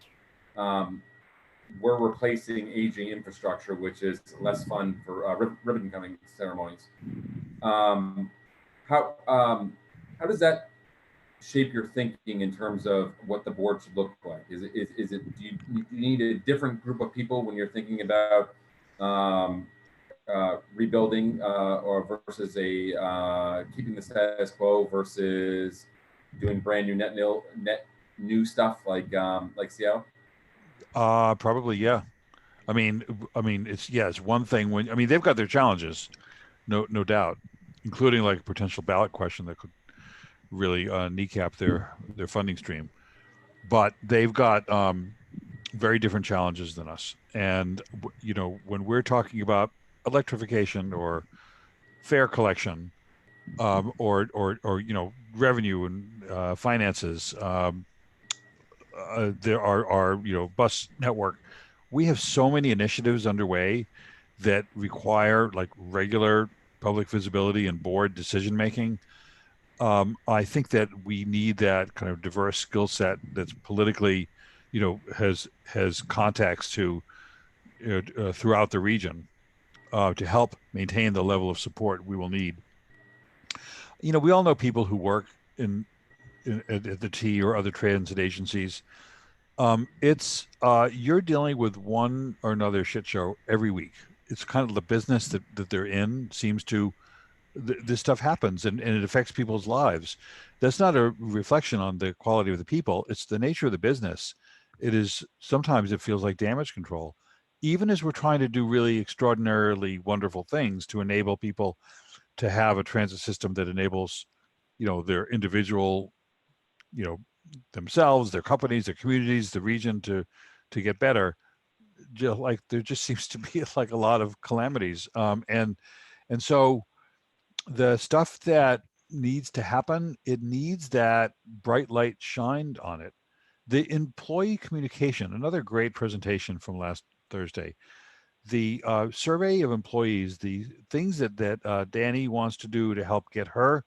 We're replacing aging infrastructure, which is less fun for ribbon cutting ceremonies. How does that shape your thinking in terms of what the board should look like? Do you need a different group of people when you're thinking about rebuilding or versus keeping the status quo versus doing brand new net new stuff like Seattle? Probably, yeah. I mean, it's one thing when, I mean, they've got their challenges, no doubt, including like a potential ballot question that could really kneecap their funding stream. But they've got very different challenges than us. And, you know, when we're talking about electrification or fare collection, or you know, revenue and finances, there are you know, bus network. We have so many initiatives underway that require like regular public visibility and board decision making. I think that we need that kind of diverse skill set that's politically, you know, has contacts to, you know, throughout the region, to help maintain the level of support we will need. You know, we all know people who work at the T or other transit agencies. It's you're dealing with one or another shit show every week. It's kind of the business that they're in seems to, this stuff happens and it affects people's lives. That's not a reflection on the quality of the people. It's the nature of the business. It is, sometimes it feels like damage control. Even as we're trying to do really extraordinarily wonderful things to enable people to have a transit system that enables, you know, their individual, you know, themselves, their companies, their communities, the region to get better. Just like there just seems to be like a lot of calamities. And so the stuff that needs to happen, it needs that bright light shined on it. The employee communication, another great presentation from last Thursday. The survey of employees, the things that Danny wants to do to help get her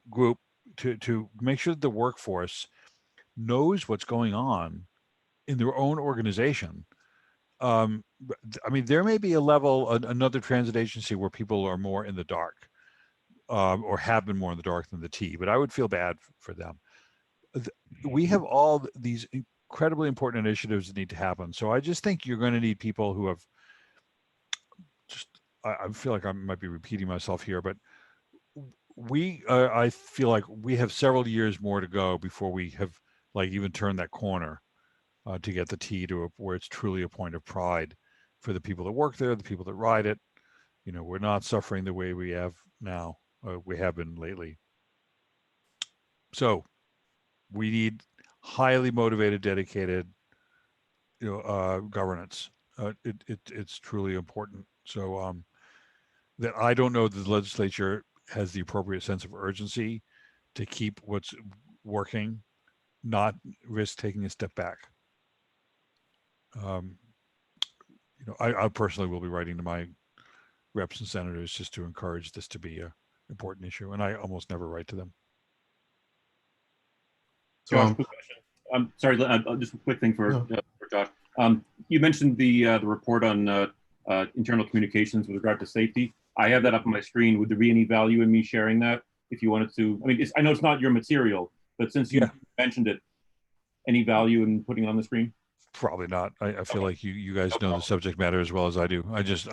group to make sure that the workforce knows what's going on in their own organization. I mean, there may be a level, another transit agency where people are more in the dark, or have been more in the dark than the T, but I would feel bad for them. We have all these incredibly important initiatives that need to happen. So I just think you're going to need people who have just, I feel like I might be repeating myself here, but I feel like we have several years more to go before we have like even turned that corner, to get the T to where it's truly a point of pride for the people that work there, the people that ride it. You know, we're not suffering the way we have now. We have been lately. So we need highly motivated, dedicated, you know, governance. It's truly important. So that I don't know that the legislature has the appropriate sense of urgency to keep what's working, not risk taking a step back. You know, I personally will be writing to my reps and senators just to encourage this to be a important issue, and I almost never write to them. Josh, quick question. Sorry, just a quick thing for Josh. You mentioned the report on internal communications with regard to safety. I have that up on my screen. Would there be any value in me sharing that if you wanted to? I mean, I know it's not your material, but since you mentioned it, any value in putting it on the screen? Probably not. I feel like you guys know the subject matter as well as I do. I just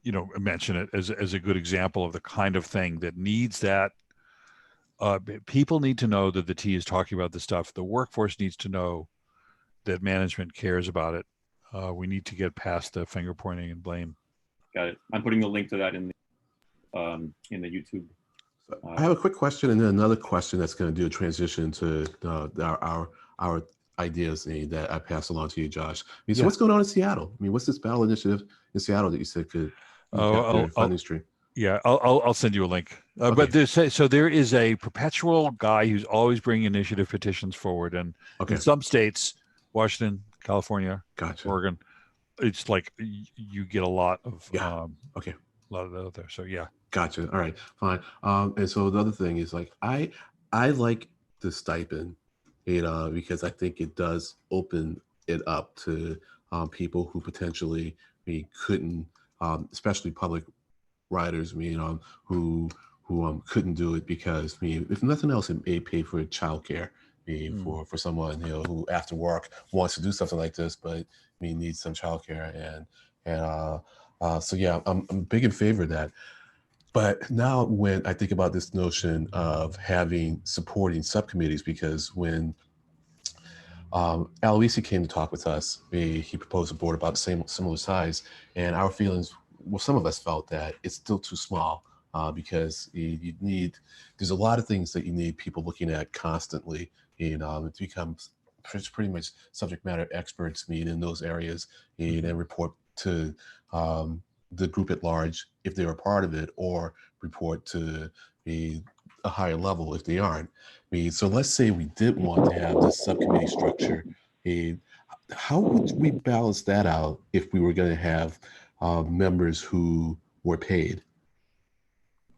you know, mention it as a good example of the kind of thing that needs that. People need to know that the T is talking about this stuff. The workforce needs to know that management cares about it. We need to get past the finger pointing and blame. Got it. I'm putting a link to that in the YouTube. I have a quick question and then another question that's going to do a transition to our ideas that I pass along to you, Josh. I mean, so what's going on in Seattle? I mean, what's this ballot initiative in Seattle that you said could funding stream? Yeah, I'll send you a link. But there is a perpetual guy who's always bringing initiative petitions forward, and in some states, Washington, California, Oregon, it's like you get a lot of a lot of that out there. So yeah. Gotcha. All right, fine. And so the other thing is like I like the stipend, because I think it does open it up to people who potentially couldn't, especially public riders, who couldn't do it because if nothing else, it may pay for childcare. For someone who after work wants to do something like this, but needs some childcare, and so yeah, I'm big in favor of that. But now when I think about this notion of having supporting subcommittees, because when Aloisi came to talk with us, he proposed a board about the similar size, and our feelings well, some of us felt that it's still too small because there's a lot of things that you need people looking at constantly. It becomes pretty much subject matter experts meet in those areas and report to the group at large if they're a part of it, or report to a higher level if they aren't. So let's say we did want to have this subcommittee structure. How would we balance that out if we were going to have members who were paid?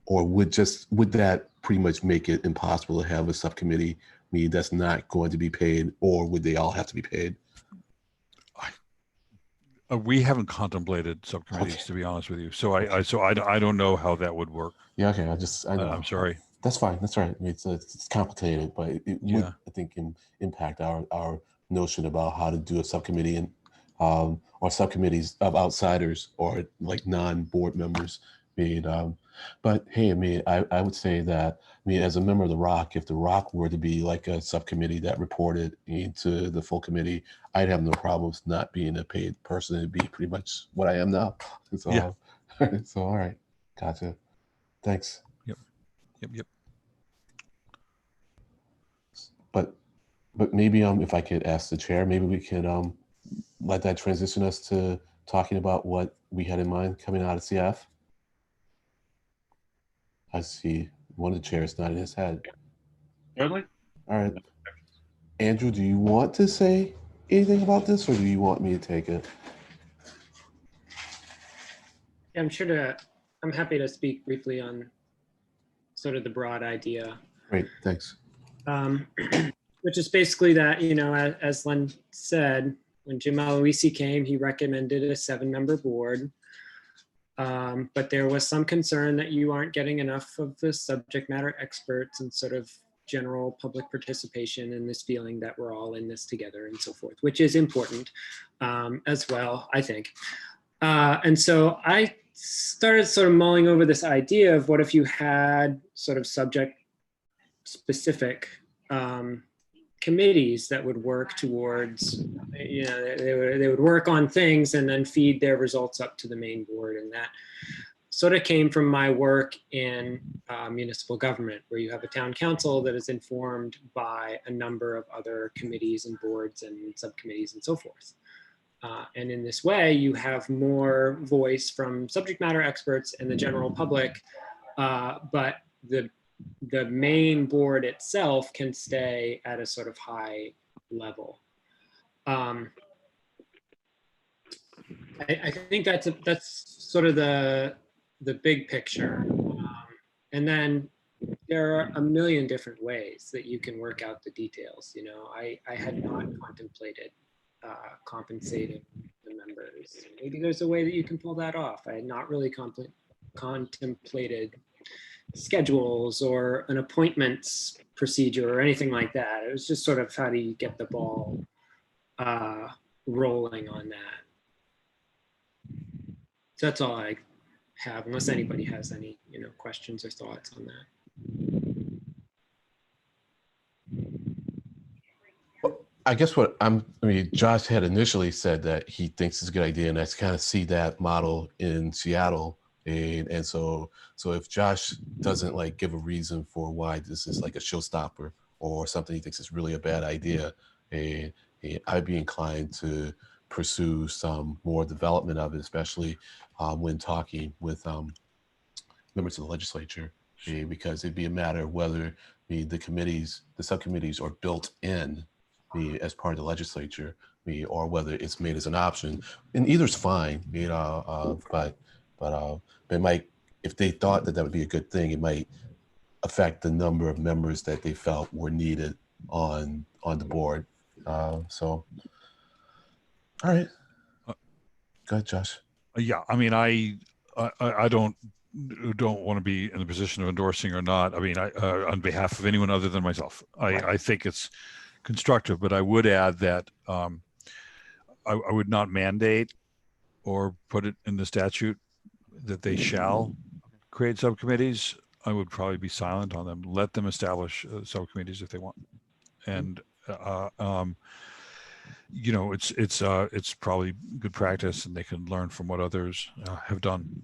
Or would that pretty much make it impossible to have a subcommittee that's not going to be paid, or would they all have to be paid? We haven't contemplated subcommittees, to be honest with you. So I don't know how that would work. Yeah, okay. I know. I'm sorry. That's fine. That's right. It's complicated, but it would, I think, impact our notion about how to do a subcommittee and or subcommittees of outsiders or like non-board members. But hey, I would say that, as a member of the ROC, if the ROC were to be like a subcommittee that reported into the full committee, I'd have no problems not being a paid person. It'd be pretty much what I am now. So, yeah. So all right, gotcha. Thanks. Yep. But maybe if I could ask the chair, maybe we could let that transition us to talking about what we had in mind coming out of CF. I see one of the chairs nodding his head. Certainly. All right. Andrew, do you want to say anything about this, or do you want me to take it? Yeah, I'm happy to speak briefly on sort of the broad idea. Great, thanks. Which is basically that, as Len said, when Jim Aloisi came, he recommended a 7-member board. But there was some concern that you aren't getting enough of the subject matter experts and sort of general public participation, and this feeling that we're all in this together and so forth, which is important as well, I think. And so I started sort of mulling over this idea of what if you had sort of subject specific committees that would work towards, they would work on things and then feed their results up to the main board. And that sort of came from my work in municipal government, where you have a town council that is informed by a number of other committees and boards and subcommittees and so forth. And in this way, you have more voice from subject matter experts and the general public, but the main board itself can stay at a sort of high level. I think that's sort of the big picture. And then there are a million different ways that you can work out the details. I had not contemplated compensating the members. Maybe there's a way that you can pull that off. I had not really contemplated schedules or an appointments procedure or anything like that. It was just sort of, how do you get the ball rolling on that? So that's all I have, unless anybody has any questions or thoughts on that. I guess Josh had initially said that he thinks it's a good idea, and I kind of see that model in Seattle. And so if Josh doesn't give a reason for why this is like a showstopper or something he thinks is really a bad idea, I'd be inclined to pursue some more development of it, especially when talking with members of the legislature, because it'd be a matter of whether the subcommittees are built in as part of the legislature, or whether it's made as an option. And either's fine, but it might, if they thought that would be a good thing, it might affect the number of members that they felt were needed on the board. So, all right, go ahead, Josh. Yeah, I don't want to be in the position of endorsing or not. On behalf of anyone other than myself, I think it's constructive, but I would add that I would not mandate or put it in the statute that they shall create subcommittees. I would probably be silent on them. Let them establish subcommittees if they want. And you know, it's probably good practice, and they can learn from what others have done.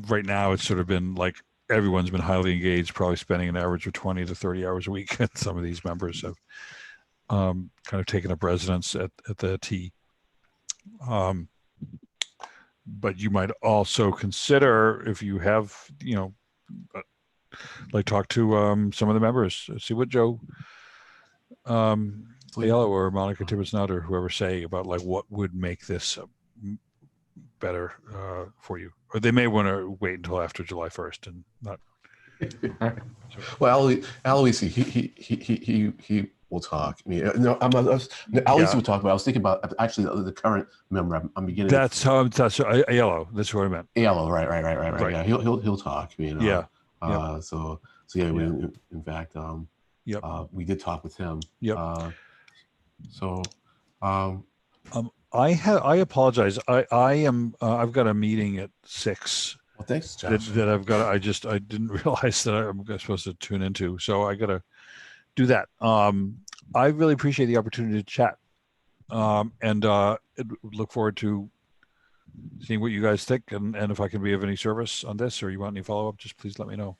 Right now, it's sort of been like everyone's been highly engaged, probably spending an average of 20 to 30 hours a week. And some of these members have kind of taken up residence at the T. But you might also consider, if you have, you know, like talk to some of the members, see what Joe Aiello or Monica Tibbetts-Nutt or whoever say about like what would make this better for you. Or they may want to wait until after July 1st and not. Well, Alois, he will talk. I mean, no, Alois will talk. But I was thinking about actually the current member. I'm beginning. That's Aiello. That's what I meant. Aiello, right. Yeah, he'll talk. You know. Yeah. So yeah. In fact, we did talk with him. Yep. I I apologize. I've got a meeting at 6. Well, thanks, Josh. That I've got. I didn't realize that I'm supposed to tune into. So I got to do that. I really appreciate the opportunity to chat, and look forward to seeing what you guys think, and if I can be of any service on this, or you want any follow up, just please let me know.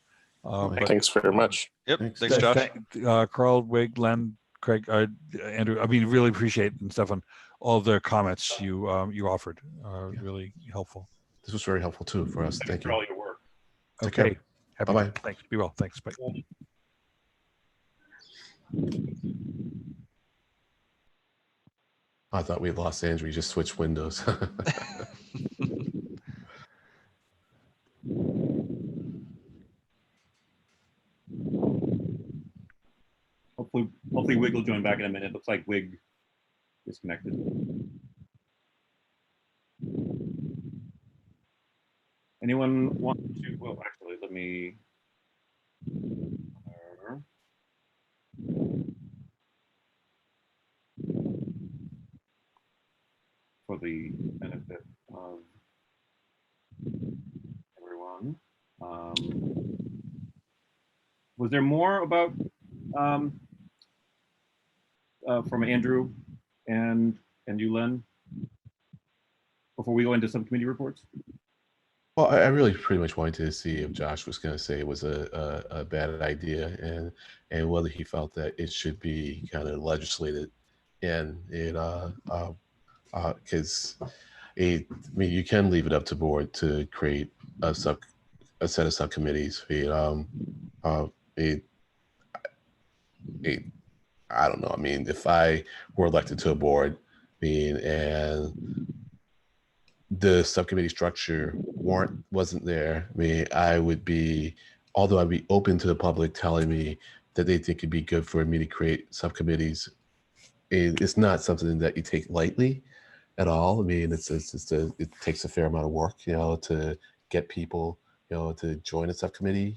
Thanks very much. Yep. Thanks, Josh. Carl, Wig, Len, Craig, Andrew. I mean, really appreciate, and Stefan, all the comments you offered. Really helpful. This was very helpful too for us. Thank you. For all your work. Okay. Bye-bye. Thanks. Be well. Thanks. Bye. I thought we lost Andrew. You just switched windows. Hopefully Wig will join back in a minute. Looks like Wig disconnected. Anyone want to? Well, actually, let me. For the benefit of everyone, was there more about from Andrew and you, Len, before we go into subcommittee reports? Well, I really pretty much wanted to see if Josh was going to say it was a bad idea, and whether he felt that it should be kind of legislated in it, because I mean, you can leave it up to board to create a set of subcommittees. I don't know. I mean, if I were elected to a board, and the subcommittee structure wasn't there, I mean, I would be, although I'd be open to the public telling me that they think it'd be good for me to create subcommittees, it's not something that you take lightly at all. I mean, it takes a fair amount of work, to get people, to join a subcommittee,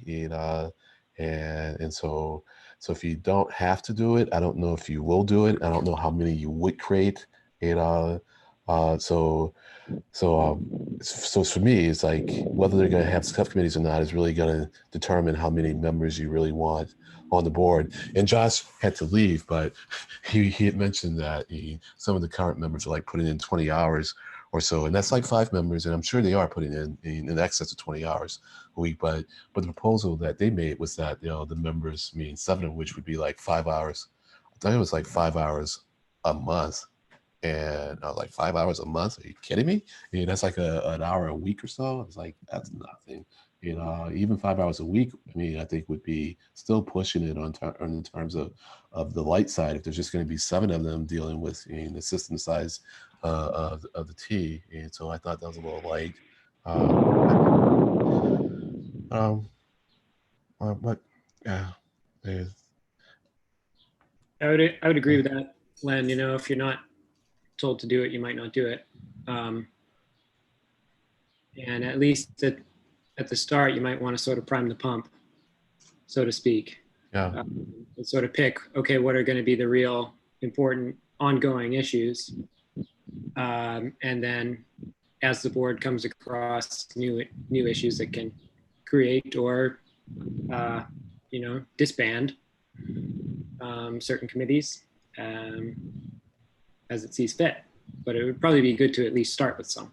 and so if you don't have to do it, I don't know if you will do it. I don't know how many you would create, so for me, it's like whether they're going to have subcommittees or not is really going to determine how many members you really want on the board. And Josh had to leave, but he had mentioned that some of the current members are like putting in 20 hours or so, and that's like 5 members, and I'm sure they are putting in excess of 20 hours a week. But the proposal that they made was that the members, 7 of which would be like 5 hours. I thought it was like 5 hours a month. And I was like, 5 hours a month? Are you kidding me? That's like an hour a week or so. I was like, that's nothing. Even 5 hours a week, I think would be still pushing it in terms of the light side. If there's just going to be 7 of them dealing with the system size of the T, and so I thought that was a little light. But yeah, I would agree with that, Len. If you're not told to do it, you might not do it. And at least at the start, you might want to sort of prime the pump, so to speak. Yeah. And sort of pick, okay, what are going to be the real important ongoing issues? And then as the board comes across new issues that can create or, disband certain committees as it sees fit. But it would probably be good to at least start with some,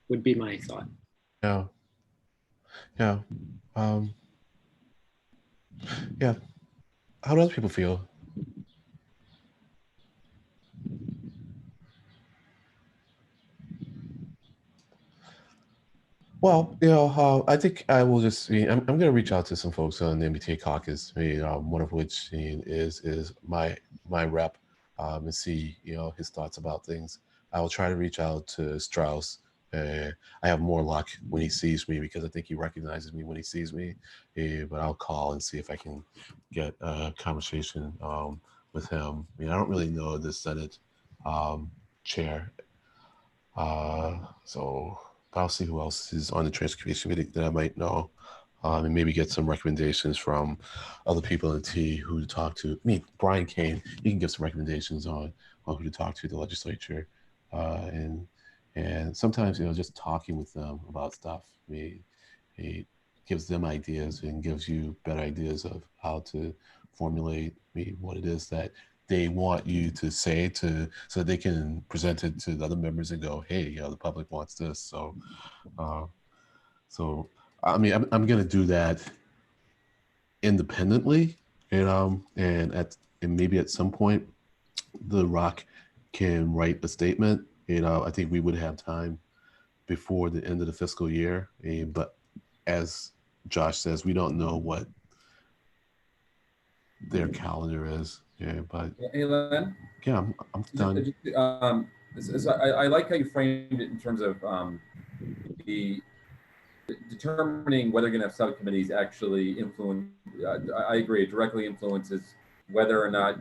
would be my thought. Yeah. Yeah. Yeah. How do other people feel? Well, I think I will just. I'm going to reach out to some folks on the MBTA caucus. One of which is my rep, and see his thoughts about things. I will try to reach out to Strauss. I have more luck when he sees me because I think he recognizes me when he sees me. But I'll call and see if I can get a conversation with him. I don't really know the Senate chair, so. I'll see who else is on the transportation committee that I might know, and maybe get some recommendations from other people in the T who to talk to. Brian Kane, you can give some recommendations on who to talk to the legislature, and sometimes just talking with them about stuff. It gives them ideas and gives you better ideas of how to formulate what it is that they want you to say so they can present it to the other members and go, hey, the public wants this. So I'm going to do that independently, and maybe at some point the Rock can write a statement. I think we would have time before the end of the fiscal year, but as Josh says, we don't know what their calendar is. Yeah, but hey, Len? Yeah, I'm done. I like how you framed it in terms of the determining whether you're going to have subcommittees actually influence. I agree, it directly influences whether or not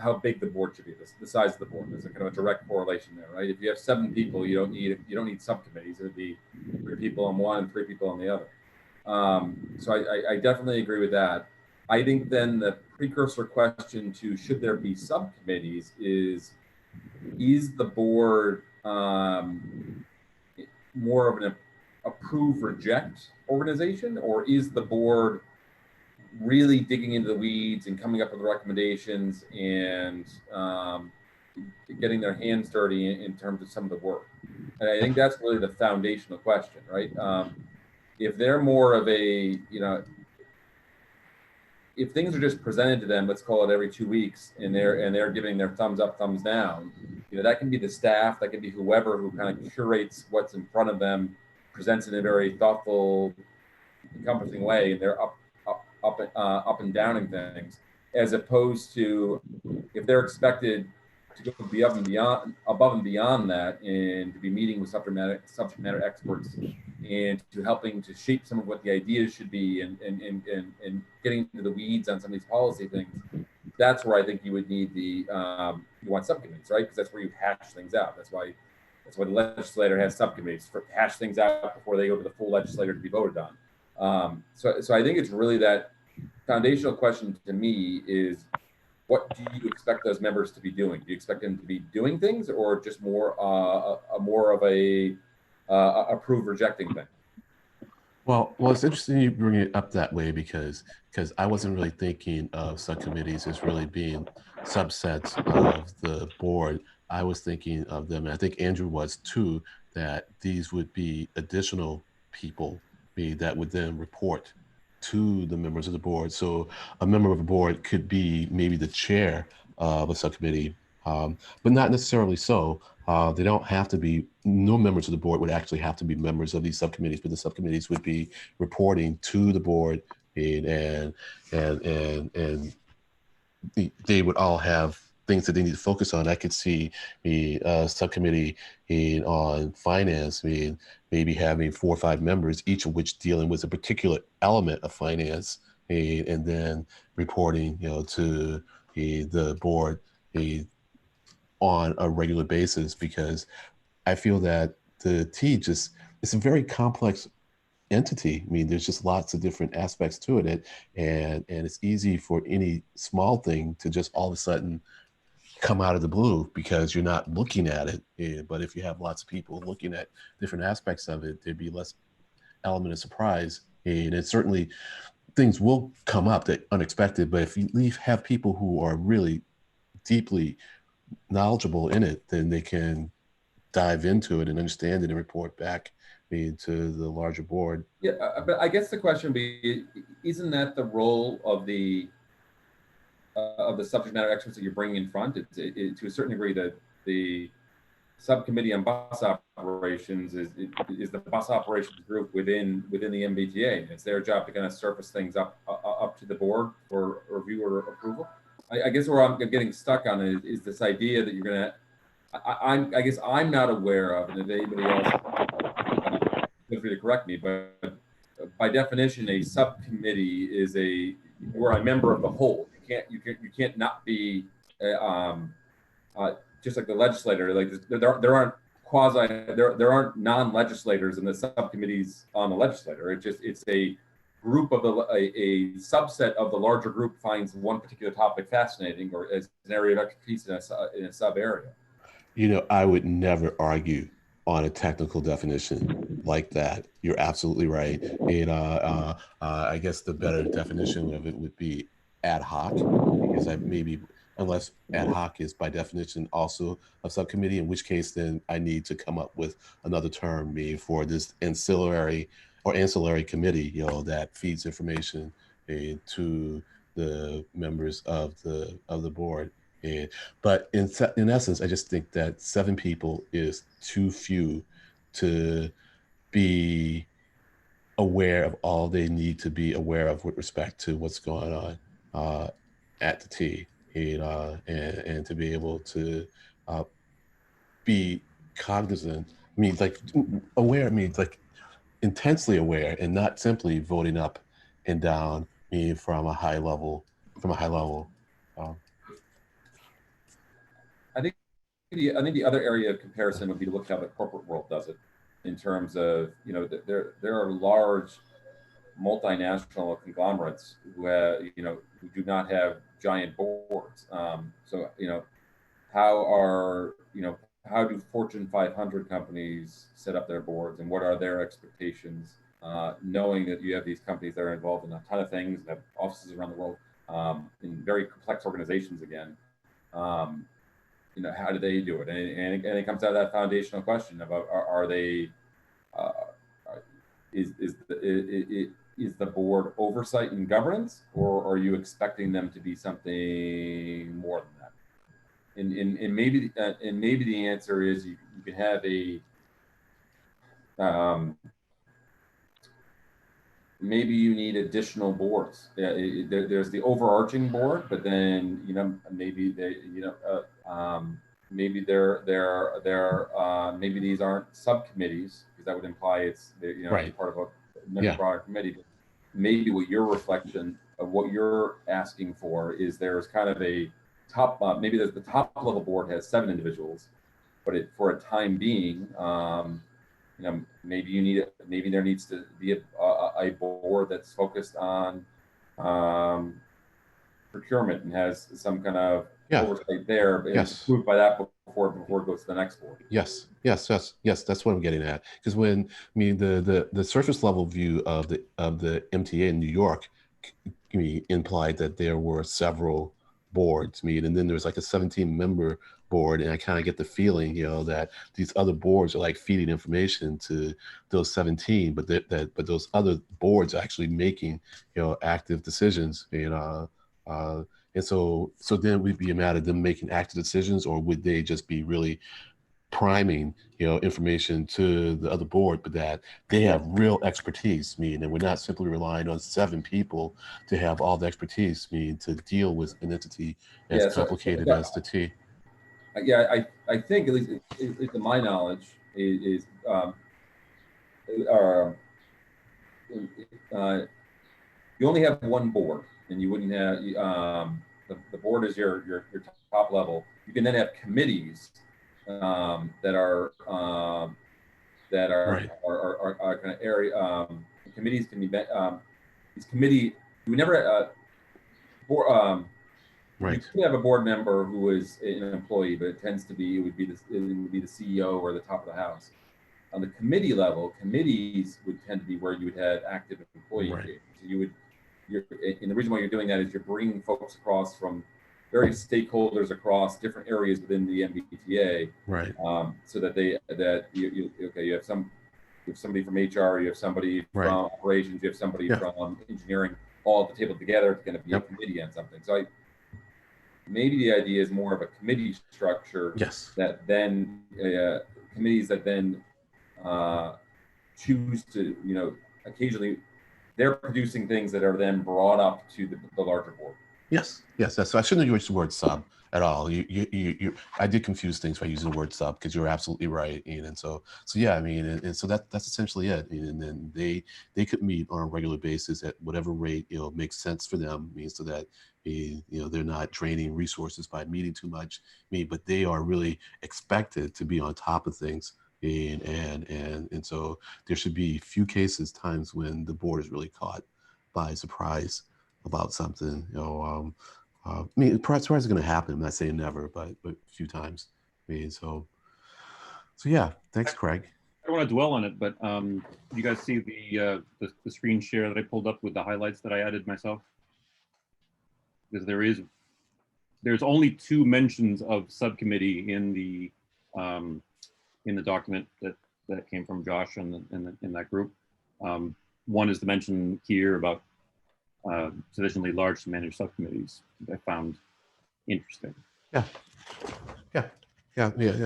how big the board should be, the size of the board. There's a kind of a direct correlation there, right? If you have 7 people, you don't need subcommittees. It would be 3 people on one and 3 people on the other. So I definitely agree with that. I think then the precursor question to should there be subcommittees is the board more of an approve reject organization, or is the board really digging into the weeds and coming up with recommendations and getting their hands dirty in terms of some of the work? And I think that's really the foundational question, right? If they're more of a, if things are just presented to them, let's call it every 2 weeks, and they're giving their thumbs up, thumbs down, that can be the staff, that can be whoever who kind of curates what's in front of them, presents in a very thoughtful, encompassing way, and they're up and downing things, as opposed to if they're expected to go above and beyond that, and to be meeting with subject matter experts and to helping to shape some of what the ideas should be, and getting into the weeds on some of these policy things. That's where I think you would need you want subcommittees, right? Because that's where you hash things out. That's why the legislator has subcommittees to hash things out before they go to the full legislature to be voted on. So I think it's really that foundational question to me is, what do you expect those members to be doing? Do you expect them to be doing things, or just more of a approve rejecting thing? Well, it's interesting you bring it up that way because I wasn't really thinking of subcommittees as really being subsets of the board. I was thinking of them, and I think Andrew was too, that these would be additional people that would then report to the members of the board. So a member of the board could be maybe the chair of a subcommittee, but not necessarily so. They don't have to be, no members of the board would actually have to be members of these subcommittees, but the subcommittees would be reporting to the board, and they would all have things that they need to focus on. I could see a subcommittee on finance, maybe having 4 or 5 members, each of which dealing with a particular element of finance, and then reporting, to the board on a regular basis, because I feel that the T it's a very complex entity. There's just lots of different aspects to it, and it's easy for any small thing to just all of a sudden come out of the blue because you're not looking at it. But if you have lots of people looking at different aspects of it, there'd be less element of surprise, and it certainly things will come up that unexpected. But if you have people who are really deeply knowledgeable in it, then they can dive into it and understand it and report back to the larger board. Yeah, but I guess the question would be, isn't that the role of the subject matter experts that you're bringing in front? To a certain degree, that the subcommittee on bus operations is the bus operations group within the MBTA. It's their job to kind of surface things up to the board for review or approval. I guess where I'm getting stuck on it is this idea that you're going to. I guess I'm not aware of, and if anybody else, feel free to correct me, but by definition, a subcommittee is you're a member of the whole. You can't not be just like the legislator. Like there aren't non-legislators in the subcommittees on the legislator. It's a group of a subset of the larger group finds one particular topic fascinating or as an area of expertise in a sub area. I would never argue on a technical definition like that. You're absolutely right. And I guess the better definition of it would be ad hoc, because unless ad hoc is by definition also a subcommittee, in which case then I need to come up with another term for this ancillary committee, that feeds information to the members of the board. But in essence, I just think that 7 people is too few to be aware of all they need to be aware of with respect to what's going on at the T, and to be able to be cognizant. Aware means like intensely aware, and not simply voting up and down from a high level. I think the other area of comparison would be to look how the corporate world does it, in terms of there are large multinational conglomerates who who do not have giant boards. So how do Fortune 500 companies set up their boards, and what are their expectations? Knowing that you have these companies that are involved in a ton of things, that have offices around the world, in very complex organizations again. How do they do it? And it comes out of that foundational question about are they is the board oversight and governance, or are you expecting them to be something more than that? And maybe the answer is you can have maybe you need additional boards. There's the overarching board, but then maybe maybe maybe these aren't subcommittees, because that would imply it's right. part of a broader committee. But maybe what your reflection of what you're asking for is there's kind of a top. Maybe there's the top level board has 7 individuals, but for a time being. Maybe there needs to be a board that's focused on procurement and has some kind of oversight there, and it's approved by that before it goes to the next board. Yes. That's what I'm getting at. Because when the surface level view of the MTA in New York implied that there were several boards, and then there's like a 17-member board, and I kind of get the feeling, that these other boards are like feeding information to those 17, but but those other boards are actually making, active decisions, and so then we'd be mad at them making active decisions, or would they just be really priming, information to the other board, but that they have real expertise, and we're not simply relying on 7 people to have all the expertise, to deal with an entity as complicated as the T. I think, at least to my knowledge, is you only have one board, and you wouldn't have the board is your top level. You can then have committees that are right. are kind of area committees can be these committee. You would never right. You could have a board member who is an employee, but it would be the CEO or the top of the house. On the committee level, committees would tend to be where you would have active employee engagement. So and the reason why you're doing that is you're bringing folks across from various stakeholders across different areas within the MBTA. Right. So that you have somebody from HR, you have somebody Right. from operations, you have somebody from engineering, all at the table together to kind of be a committee on something. So maybe the idea is more of a committee structure. Yes. That then committees that then choose to, occasionally they're producing things that are then brought up to the larger board. Yes. So I shouldn't have used the word sub at all. I did confuse things by using the word sub, because you're absolutely right. And so yeah, I mean, and so that's essentially it. And then they could meet on a regular basis at whatever rate makes sense for them. So that they're not draining resources by meeting too much. But they are really expected to be on top of things. And so there should be few times when the board is really caught by surprise about something. Surprise is going to happen. I'm not saying never, but a few times. So yeah. Thanks, Craig. I don't want to dwell on it, but you guys see the screen share that I pulled up with the highlights that I added myself? Because there's only 2 mentions of subcommittee in the document that came from Josh in that group. One is the mention here about sufficiently large to manage subcommittees that I found interesting. Yeah.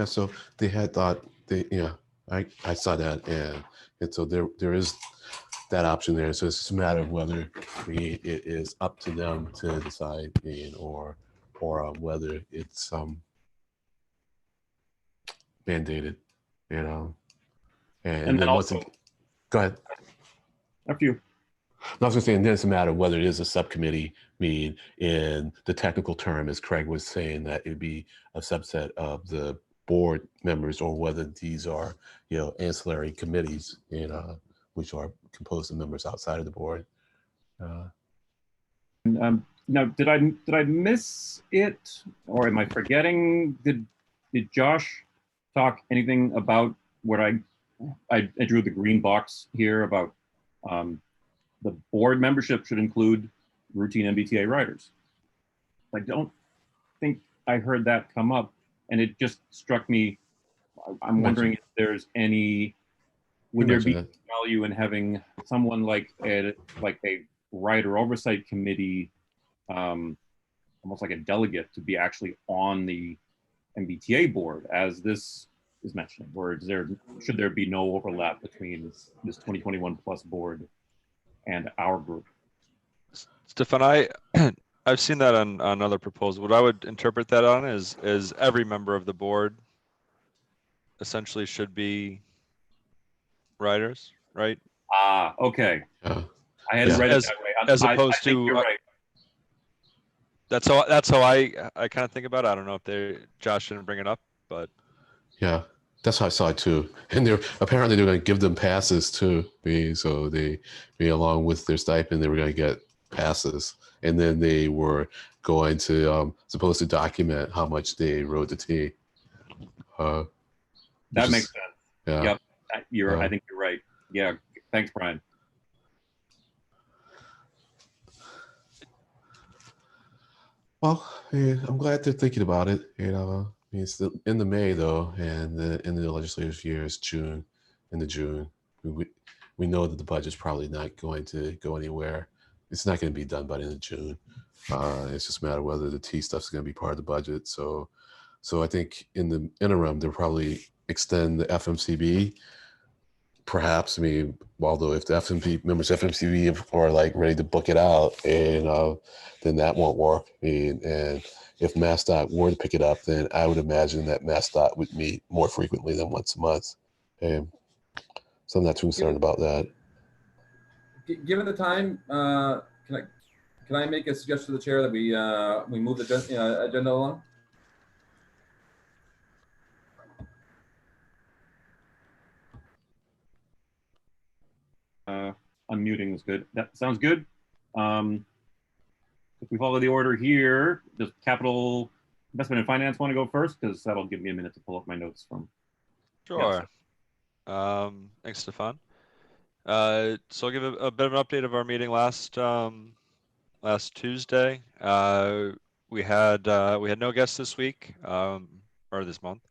So they had thought I saw that, and so there is that option there. So it's just a matter of whether it is up to them to decide, or whether it's mandated, and then also, go ahead. After you. I was going to say, and then it's a matter of whether it is a subcommittee, in the technical term, as Craig was saying, that it would be a subset of the board members, or whether these are, ancillary committees, which are composed of members outside of the board. Now, did I miss it, or am I forgetting? Did Josh talk anything about what I drew the green box here about? The board membership should include routine MBTA riders. I don't think I heard that come up, and it just struck me. I'm wondering if there's would there be value in having someone like a rider oversight committee, almost like a delegate, to be actually on the MBTA board, as this is mentioning, or should there be no overlap between this 2021 plus board and our group? Stefan, I've seen that on other proposals. What I would interpret that on is every member of the board essentially should be riders, right? Ah, okay. I hadn't read it that way. As opposed I think to, you're right. That's how I kind of think about it. I don't know if Josh didn't bring it up, but yeah. That's how I saw it too. And they're going to give them passes too. So they, along with their stipend, they were going to get passes. And then they were going to, supposed to document how much they rode the T. That makes sense. Yeah. Yep. I think you're right. Yeah. Thanks, Brian. Well, I'm glad they're thinking about it. It's the end of May though, and the end of the legislative year is June. Into June, we know that the budget's probably not going to go anywhere. It's not going to be done by the end of June. It's just a matter of whether the T stuff's going to be part of the budget. So I think in the interim, they'll probably extend the FMCB. Perhaps, although if the members of FMCB are ready to book it out, and then that won't work. And if MassDOT were to pick it up, then I would imagine that MassDOT would meet more frequently than once a month. So I'm not too concerned about that. Given the time, can I make a suggestion to the chair that we move the agenda along? Unmuting is good. That sounds good. If we follow the order here, does capital investment and finance want to go first? Because that'll give me a minute to pull up my notes from. Sure. Yes. Thanks, Stefan. So I'll give a bit of an update of our meeting last Tuesday. we had no guests this week or this month,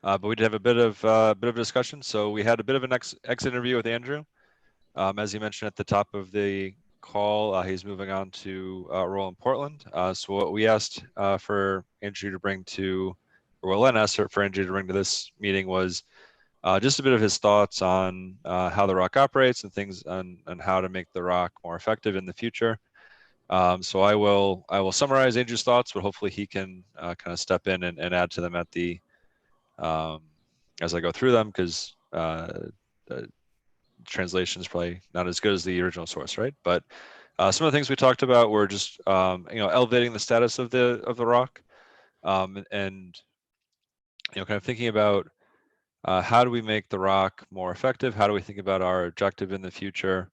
but we did have a bit of discussion. So we had a bit of an exit interview with Andrew. As he mentioned at the top of the call, he's moving on to a role in Portland. So what we asked for Andrew to bring to, or what Len asked for Andrew to bring to this meeting was just a bit of his thoughts on how the ROC operates and things and how to make the ROC more effective in the future. So I will summarize Andrew's thoughts, but hopefully he can kind of step in and add to them at the as I go through them, because translation is probably not as good as the original source, right? But some of the things we talked about were just elevating the status of the ROC, and kind of thinking about how do we make the ROC more effective? How do we think about our objective in the future?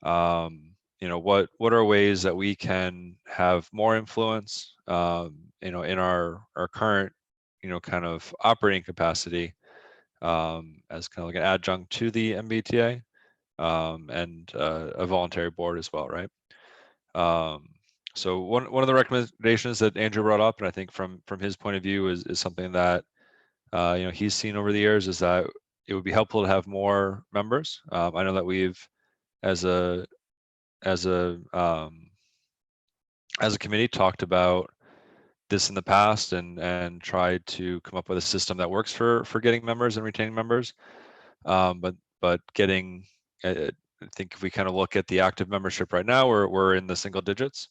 What are ways that we can have more influence, in our current, kind of operating capacity, as kind of like an adjunct to the MBTA, and a voluntary board as well, right? So one of the recommendations that Andrew brought up, and I think from his point of view is something that he's seen over the years, is that it would be helpful to have more members. I know that we've, as a committee, talked about this in the past and tried to come up with a system that works for getting members and retaining members. But getting, I think if we kind of look at the active membership right now, we're in the single digits,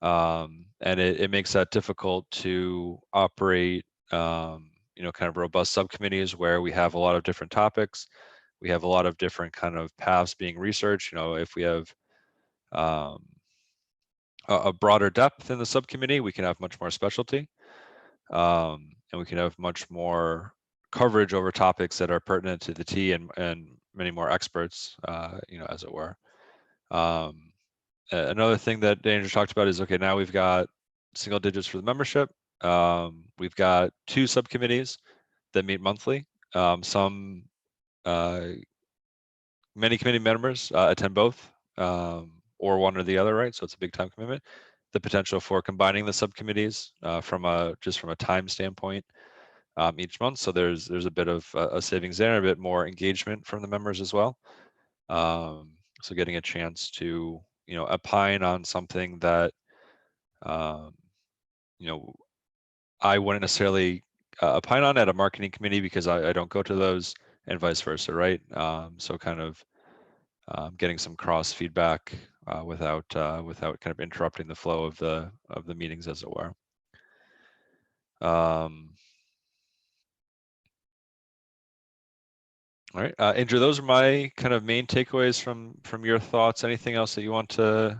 and it makes that difficult to operate, kind of robust subcommittees where we have a lot of different topics. We have a lot of different kind of paths being researched. If we have a broader depth in the subcommittee, we can have much more specialty, and we can have much more coverage over topics that are pertinent to the T and many more experts, as it were. Another thing that Andrew talked about is, okay, now we've got single digits for the membership. We've got 2 subcommittees that meet monthly. Many committee members attend both, or one or the other, right? So it's a big time commitment. The potential for combining the subcommittees from a time standpoint each month. So there's a bit of a savings there, and a bit more engagement from the members as well. So getting a chance to opine on something that I wouldn't necessarily opine on at a marketing committee, because I don't go to those, and vice versa, right? So kind of getting some cross feedback without kind of interrupting the flow of the meetings, as it were. All right, Andrew, those are my kind of main takeaways from your thoughts. Anything else that you want to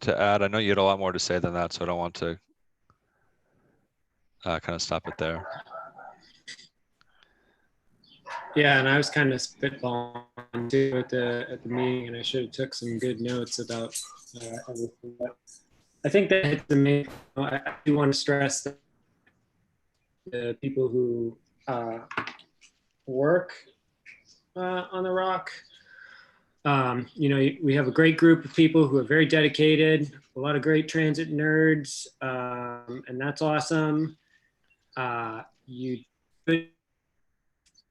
add? I know you had a lot more to say than that, so I don't want to kind of stop it there. Yeah, and I was kind of spitballing too at the meeting, and I should have took some good notes about everything. But I think that it's amazing. I do want to stress that the people who work on the ROC, we have a great group of people who are very dedicated, a lot of great transit nerds, and that's awesome. You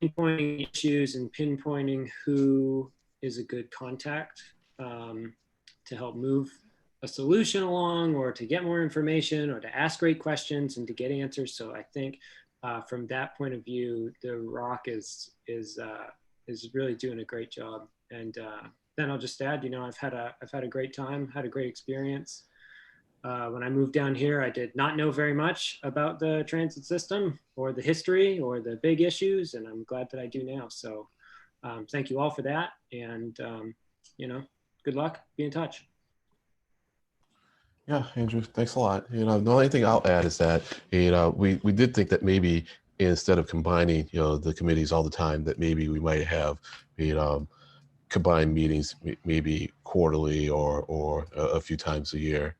pinpointing issues and pinpointing who is a good contact to help move a solution along, or to get more information, or to ask great questions and to get answers. So I think from that point of view, the ROC is really doing a great job. And then I'll just add, I've had a great time, had a great experience. When I moved down here, I did not know very much about the transit system or the history or the big issues, and I'm glad that I do now. So thank you all for that, and good luck, be in touch. Yeah, Andrew, thanks a lot. The only thing I'll add is that we did think that maybe instead of combining the committees all the time, that maybe we might have combined meetings maybe quarterly or a few times a year.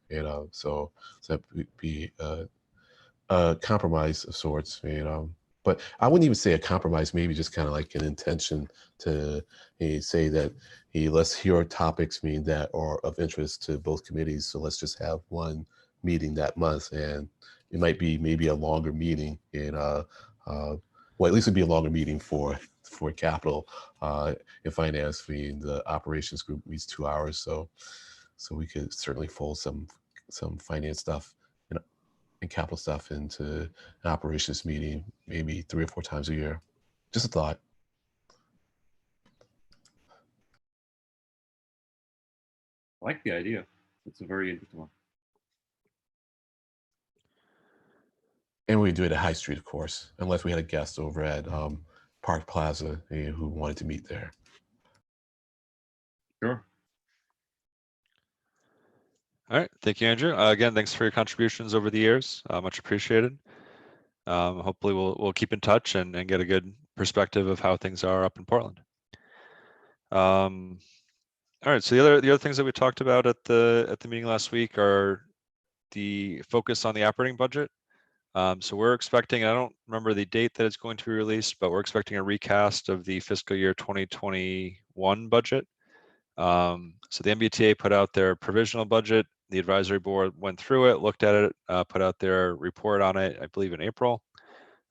So that would be a compromise of sorts. But I wouldn't even say a compromise, maybe just kind of like an intention to say that let's hear topics that are of interest to both committees. So let's just have one meeting that month, and it might be maybe a longer meeting in well, at least it'd be a longer meeting for capital. In finance, the operations group meets 2 hours, so we could certainly fold some finance stuff and capital stuff into an operations meeting maybe 3 or 4 times a year. Just a thought. I like the idea. It's a very interesting one. And we do it at High Street, of course, unless we had a guest over at Park Plaza who wanted to meet there. Sure. All right. Thank you, Andrew. Again, thanks for your contributions over the years. Much appreciated. Hopefully we'll keep in touch and get a good perspective of how things are up in Portland. All right. So the other things that we talked about at the meeting last week are the focus on the operating budget. So we're expecting, I don't remember the date that it's going to be released, but we're expecting a recast of the fiscal year 2021 budget. So the MBTA put out their provisional budget. The advisory board went through it, looked at it, put out their report on it, I believe in April.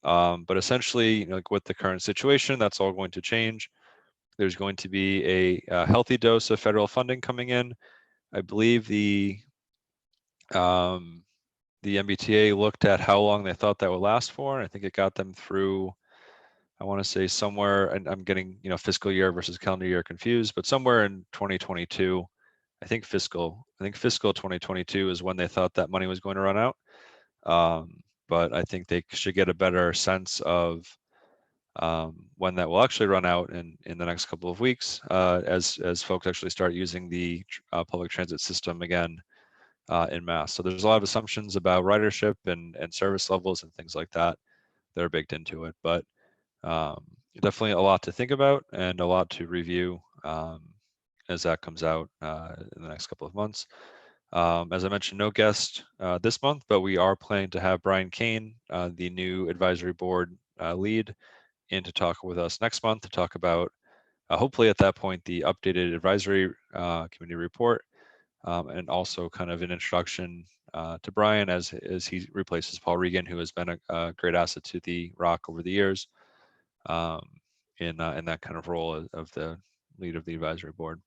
But essentially, like with the current situation, that's all going to change. There's going to be a healthy dose of federal funding coming in. I believe the MBTA looked at how long they thought that would last for, and I think it got them through, I want to say somewhere, and I'm getting fiscal year versus calendar year confused, but somewhere in 2022. I think fiscal 2022 is when they thought that money was going to run out. But I think they should get a better sense of when that will actually run out in the next couple of weeks, as folks actually start using the public transit system again in mass. So there's a lot of assumptions about ridership and service levels and things like that that are baked into it. But definitely a lot to think about and a lot to review as that comes out in the next couple of months. As I mentioned, no guest this month, but we are planning to have Brian Kane, the new advisory board lead, in to talk with us next month to talk about, hopefully at that point, the updated advisory committee report, and also kind of an introduction to Brian as he replaces Paul Regan, who has been a great asset to the ROC over the years in that kind of role of the lead of the advisory board.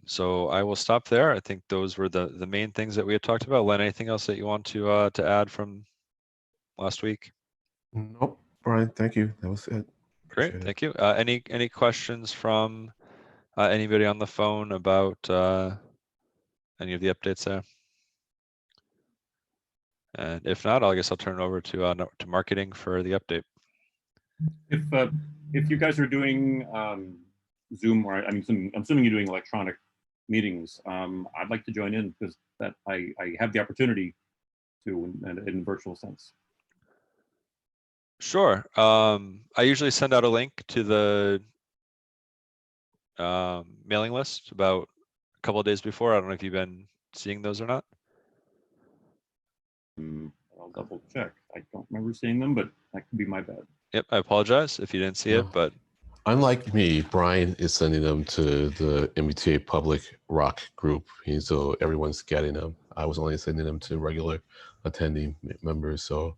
So I will stop there. I think those were the main things that we had talked about. Len, anything else that you want to add from last week? Nope, Brian, thank you. That was it. Great, thank you. Any questions from anybody on the phone about any of the updates there? And if not, I guess I'll turn it over to marketing for the update. If you guys are doing Zoom, or I'm assuming you're doing electronic meetings, I'd like to join in because that I have the opportunity to in a virtual sense. Sure. I usually send out a link to the mailing list about a couple of days before. I don't know if you've been seeing those or not. I'll double check. I don't remember seeing them, but that could be my bad. Yep, I apologize if you didn't see it, but unlike me, Brian is sending them to the MBTA public ROC group, so everyone's getting them. I was only sending them to regular attending members, so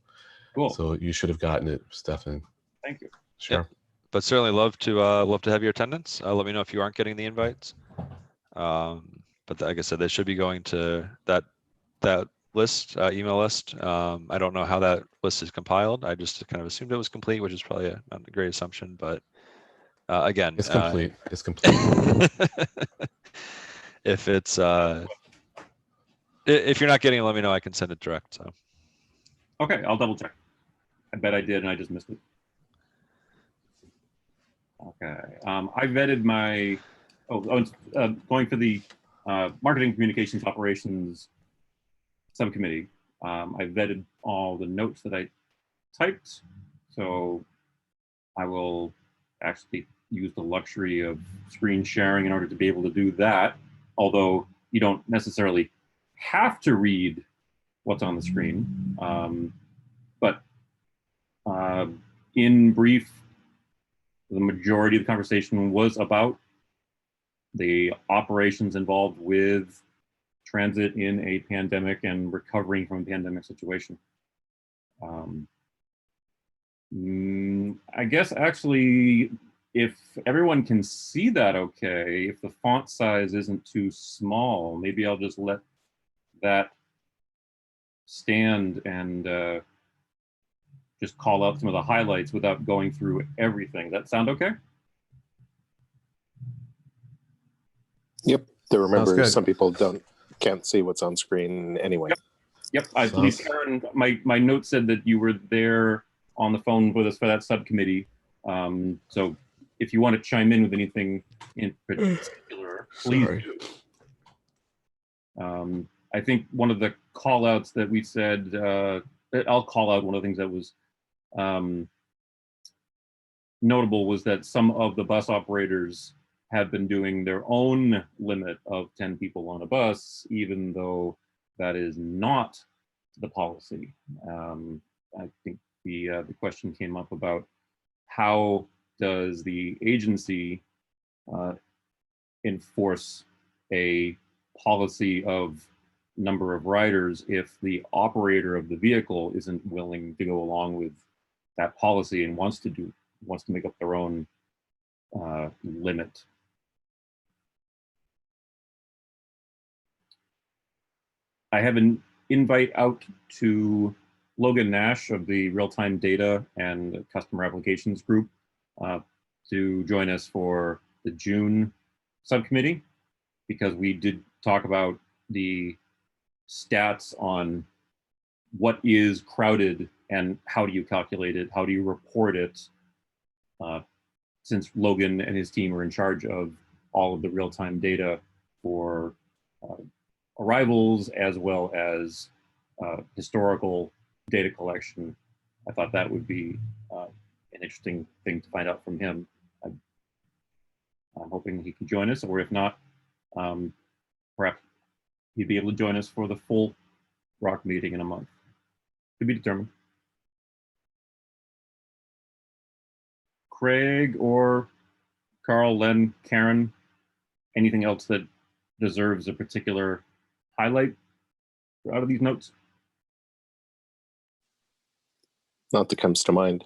cool. So you should have gotten it, Stefan. Thank you. Sure. Yep. But certainly love to have your attendance. Let me know if you aren't getting the invites. But like I said, they should be going to that list, email list. I don't know how that list is compiled. I just kind of assumed it was complete, which is probably not a great assumption. But again, it's complete. It's complete. If it's if you're not getting it, let me know. I can send it direct. So. Okay, I'll double check. I bet I did, and I just missed it. Okay, I vetted my. Going for the marketing, communications, operations subcommittee. I vetted all the notes that I typed, so I will actually use the luxury of screen sharing in order to be able to do that. Although you don't necessarily have to read what's on the screen, but in brief, the majority of the conversation was about the operations involved with transit in a pandemic and recovering from a pandemic situation. I guess actually, if everyone can see that okay, if the font size isn't too small, maybe I'll just let that stand and just call out some of the highlights without going through everything. That sound okay? Yep. To remember, good. some people can't see what's on screen anyway. Yep. I believe, Karen, my note said that you were there on the phone with us for that subcommittee. So if you want to chime in with anything in particular, please do. I think one of the call outs that we said, I'll call out one of the things that was notable was that some of the bus operators have been doing their own limit of 10 people on a bus, even though that is not the policy. I think the question came up about how does the agency enforce a policy of number of riders if the operator of the vehicle isn't willing to go along with that policy and wants to make up their own limit. I have an invite out to Logan Nash of the Real-Time Data and Customer Applications Group to join us for the June subcommittee, because we did talk about the stats on what is crowded and how do you calculate it, how do you report it, since Logan and his team are in charge of all of the real-time data for arrivals as well as historical data collection. I thought that would be an interesting thing to find out from him. I'm hoping he can join us, or if not, perhaps he'd be able to join us for the full ROC meeting in a month. To be determined. Craig or Carl, Len, Karen, anything else that deserves a particular highlight out of these notes? Not that comes to mind.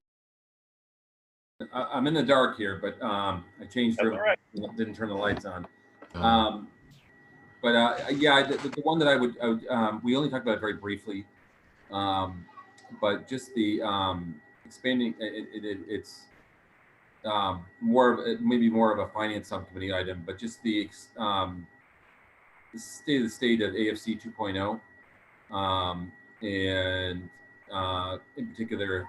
I'm in the dark here, but I changed room. Right. Didn't turn the lights on. Yeah, the one that I would we only talked about it very briefly, but just the expanding. It's maybe more of a finance subcommittee item, but just the state of AFC 2.0, and in particular,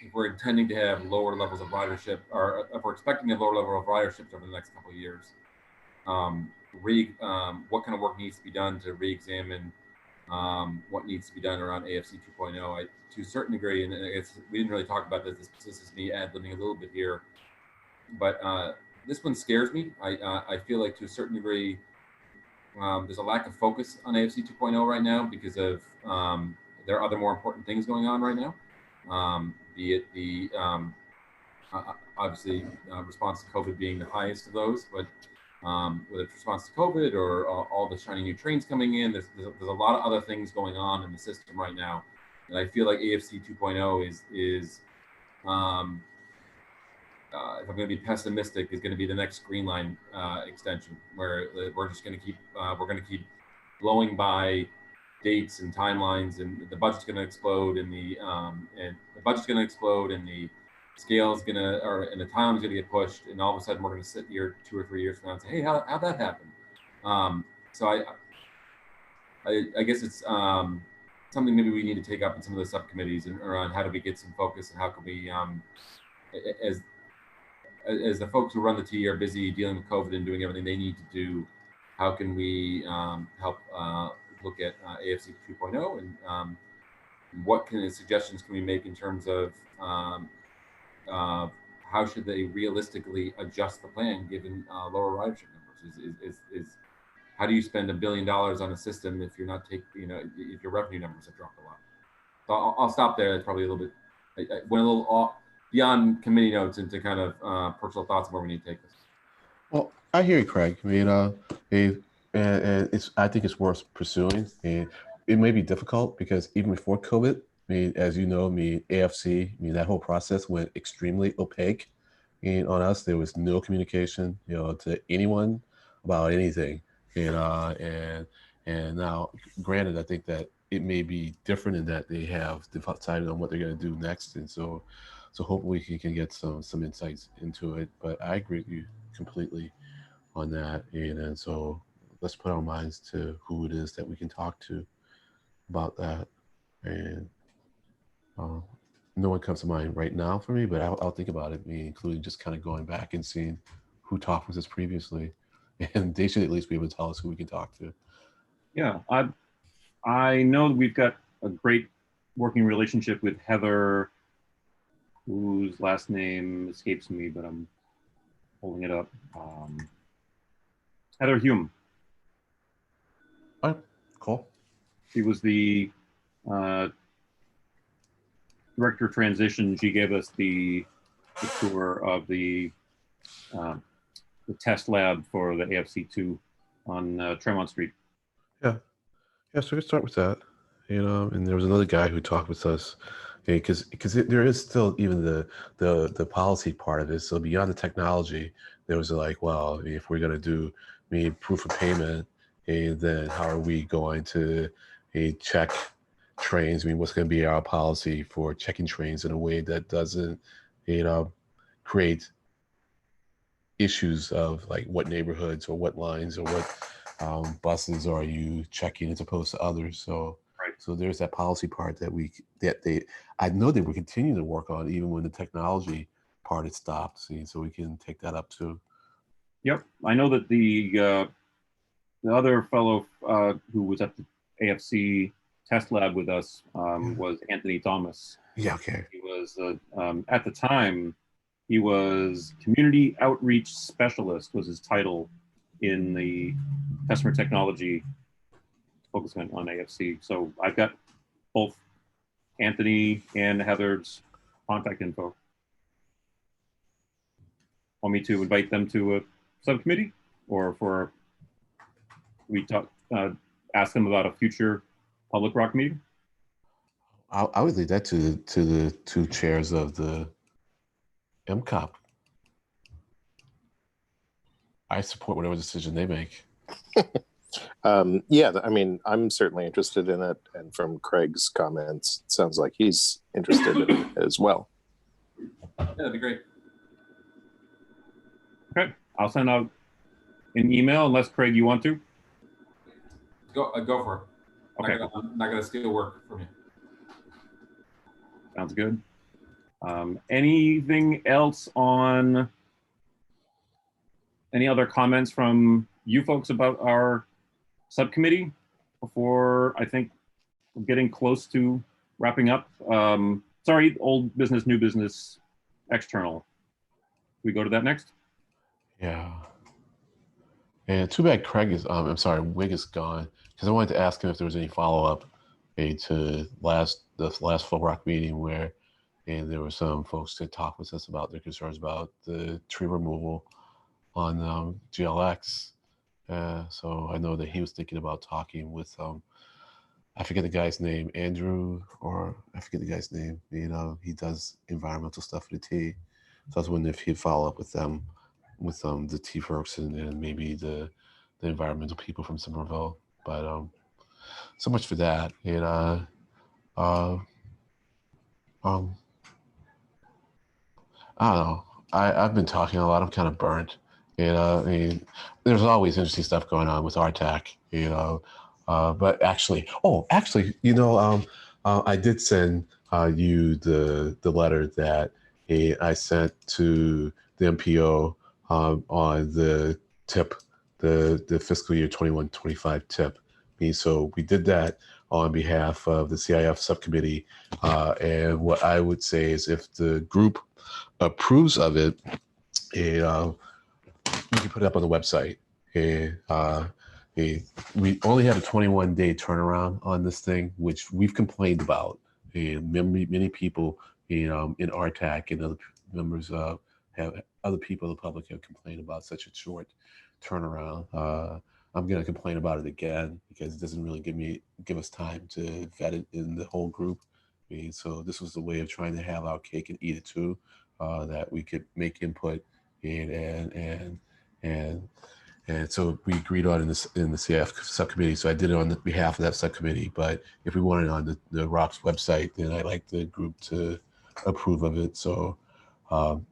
if we're intending to have lower levels of ridership, or if we're expecting a lower level of ridership over the next couple of years, what kind of work needs to be done to re-examine what needs to be done around AFC 2.0. To a certain degree, and we didn't really talk about this is me ad-libbing a little bit here, but this one scares me. I feel like to a certain degree, there's a lack of focus on AFC 2.0 right now because of there are other more important things going on right now, be it the obviously response to COVID being the highest of those, but whether it's response to COVID or all the shiny new trains coming in, there's a lot of other things going on in the system right now. And I feel like AFC 2.0 is if I'm going to be pessimistic, is going to be the next Green Line extension, where we're just going to keep blowing by dates and timelines, and the budget's going to explode, and the scale's going to, and the time's going to get pushed, and all of a sudden we're going to sit here 2 or 3 years from now and say, hey, how'd that happen? So I guess it's something maybe we need to take up in some of the subcommittees and around how do we get some focus, and how can we, as the folks who run the T are busy dealing with COVID and doing everything they need to do, how can we help look at AFC 2.0, and what kind of suggestions can we make in terms of how should they realistically adjust the plan given lower ridership numbers? Is how do you spend $1 billion on a system if you're not taking, if your revenue numbers have dropped a lot? So I'll stop there. It's probably a little bit, I went a little off beyond committee notes into kind of personal thoughts on where we need to take this. Well, I hear you, Craig. I mean, and I think it's worth pursuing. And it may be difficult because even before COVID, I mean, as you know, I mean, AFC, I mean, that whole process went extremely opaque. And on us, there was no communication, you know, to anyone about anything. And now, granted, I think that it may be different in that they have decided on what they're going to do next, and so hopefully he can get some insights into it. But I agree with you completely on that, and so let's put our minds to who it is that we can talk to about that. And no one comes to mind right now for me, but I'll think about it, me including just kind of going back and seeing who talked with us previously, and they should at least be able to tell us who we can talk to. Yeah, I know that we've got a great working relationship with Heather, whose last name escapes me, but I'm holding it up. Heather Hume. All right, cool. She was the director of transition. She gave us the tour of the test lab for the AFC2 on Tremont Street. Yeah, so we can start with that. You know, and there was another guy who talked with us, because there is still even the policy part of it. So beyond the technology, there was like, well, if we're going to do proof of payment, and then how are we going to check trains? I mean, what's going to be our policy for checking trains in a way that doesn't, create issues of like what neighborhoods or what lines or what buses are you checking as opposed to others. So right. So there's that policy part I know they were continuing to work on even when the technology part had stopped. So we can take that up too. Yep, I know that the other fellow who was at the AFC test lab with us was Anthony Thomas. Yeah, okay. He was at the time he was community outreach specialist was his title in the customer technology focusing on AFC. So I've got both Anthony and Heather's contact info. Want me to invite them to a subcommittee, or for we talk ask them about a future public rock meeting? I would leave that to the two chairs of the MCOP. I support whatever decision they make. Yeah, I mean, I'm certainly interested in it, and from Craig's comments, it sounds like he's interested in it as well. Yeah, that'd be great. Okay, I'll send out an email unless Craig, you want to. Go for it. Okay, I'm not gonna steal work from you. Sounds good. Anything else on any other comments from you folks about our subcommittee before I think we're getting close to wrapping up? Sorry, old business, new business, external. We go to that next? Yeah. And too bad Craig is, I'm sorry, Wig is gone, because I wanted to ask him if there was any follow-up to the last full rock meeting where there were some folks that talked with us about their concerns about the tree removal on GLX. So I know that he was thinking about talking with, I forget the guy's name, Andrew, or I forget the guy's name. He does environmental stuff for the T. So I was wondering if he'd follow up with them, with the T folks and maybe the environmental people from Somerville. But so much for that. And I don't know. I've been talking a lot. I'm kind of burnt. I mean, there's always interesting stuff going on with RTAC. But actually, I did send you the letter that I sent to the MPO on the tip, the fiscal year 21-25 tip. So we did that on behalf of the CIF subcommittee. And what I would say is if the group approves of it, we can put it up on the website. We only have a 21-day turnaround on this thing, which we've complained about. And many people, in RTAC and other members other people in the public have complained about such a short turnaround. I'm going to complain about it again because it doesn't really give us time to vet it in the whole group. I mean, so this was the way of trying to have our cake and eat it too, that we could make input and so we agreed on in the CF subcommittee. So I did it on behalf of that subcommittee. But if we want it on the ROC's website, then I'd like the group to approve of it. So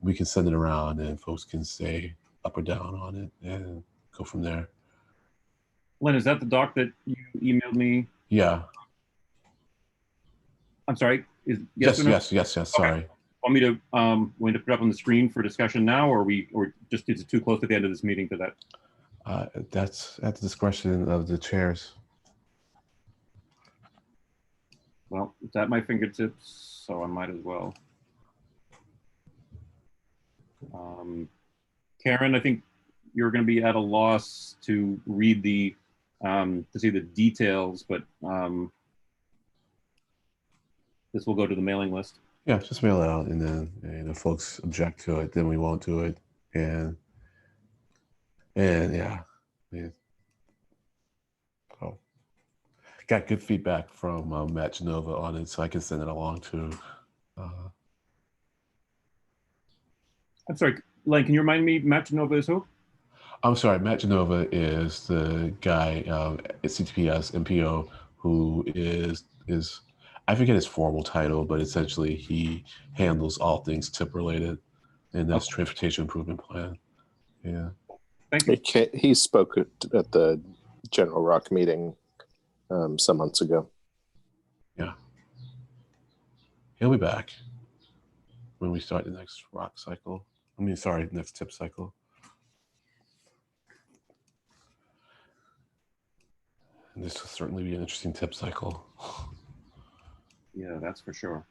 we can send it around and folks can say up or down on it and go from there. Len, is that the doc that you emailed me? Yeah. I'm sorry. Yes. Sorry. Okay. Want me to put it up on the screen for discussion now, or just is it too close to the end of this meeting for that? That's at the discretion of the chairs. Well, it's at my fingertips, so I might as well. Karen, I think you're going to be at a loss to read to see the details, but this will go to the mailing list. Yeah, just mail it out, and then if folks object to it, then we won't do it, and yeah. So got good feedback from Matt Genova on it, so I can send it along to. I'm sorry, Len, can you remind me, Matt Genova is who? I'm sorry, Matt Genova is the guy at CTPS MPO who is I forget his formal title, but essentially he handles all things TIP related, and that's Transportation Improvement Plan. Yeah. Thank you. He spoke at the General Rock meeting some months ago. Yeah. He'll be back when we start the next rock cycle. Next TIP cycle. And this will certainly be an interesting TIP cycle. Yeah, that's for sure.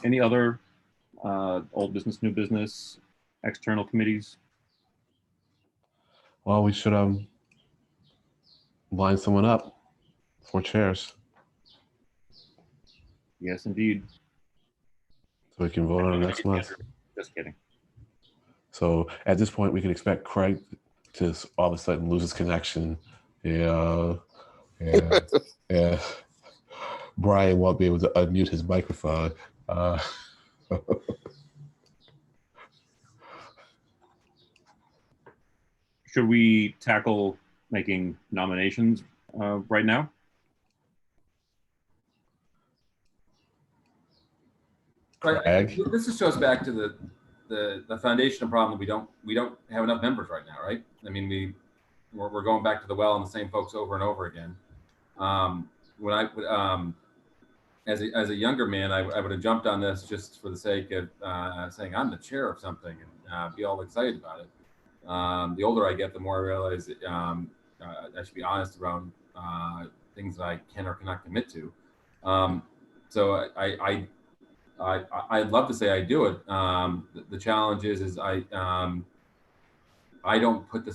Any other old business, new business, external committees? Well, we should line someone up for chairs. Yes, indeed. So we can vote on it next month. Just kidding. So at this point, we can expect Craig to all of a sudden lose his connection. Yeah. Brian won't be able to unmute his microphone. Should we tackle making nominations right now? Right. This just goes back to the foundational problem that we don't have enough members right now, right? I mean, we're going back to the well and the same folks over and over again. When I as a younger man, I would have jumped on this just for the sake of saying I'm the chair of something and be all excited about it. The older I get, the more I realize that I should be honest around things that I can or cannot commit to. So I'd love to say I do it. The challenge is I don't put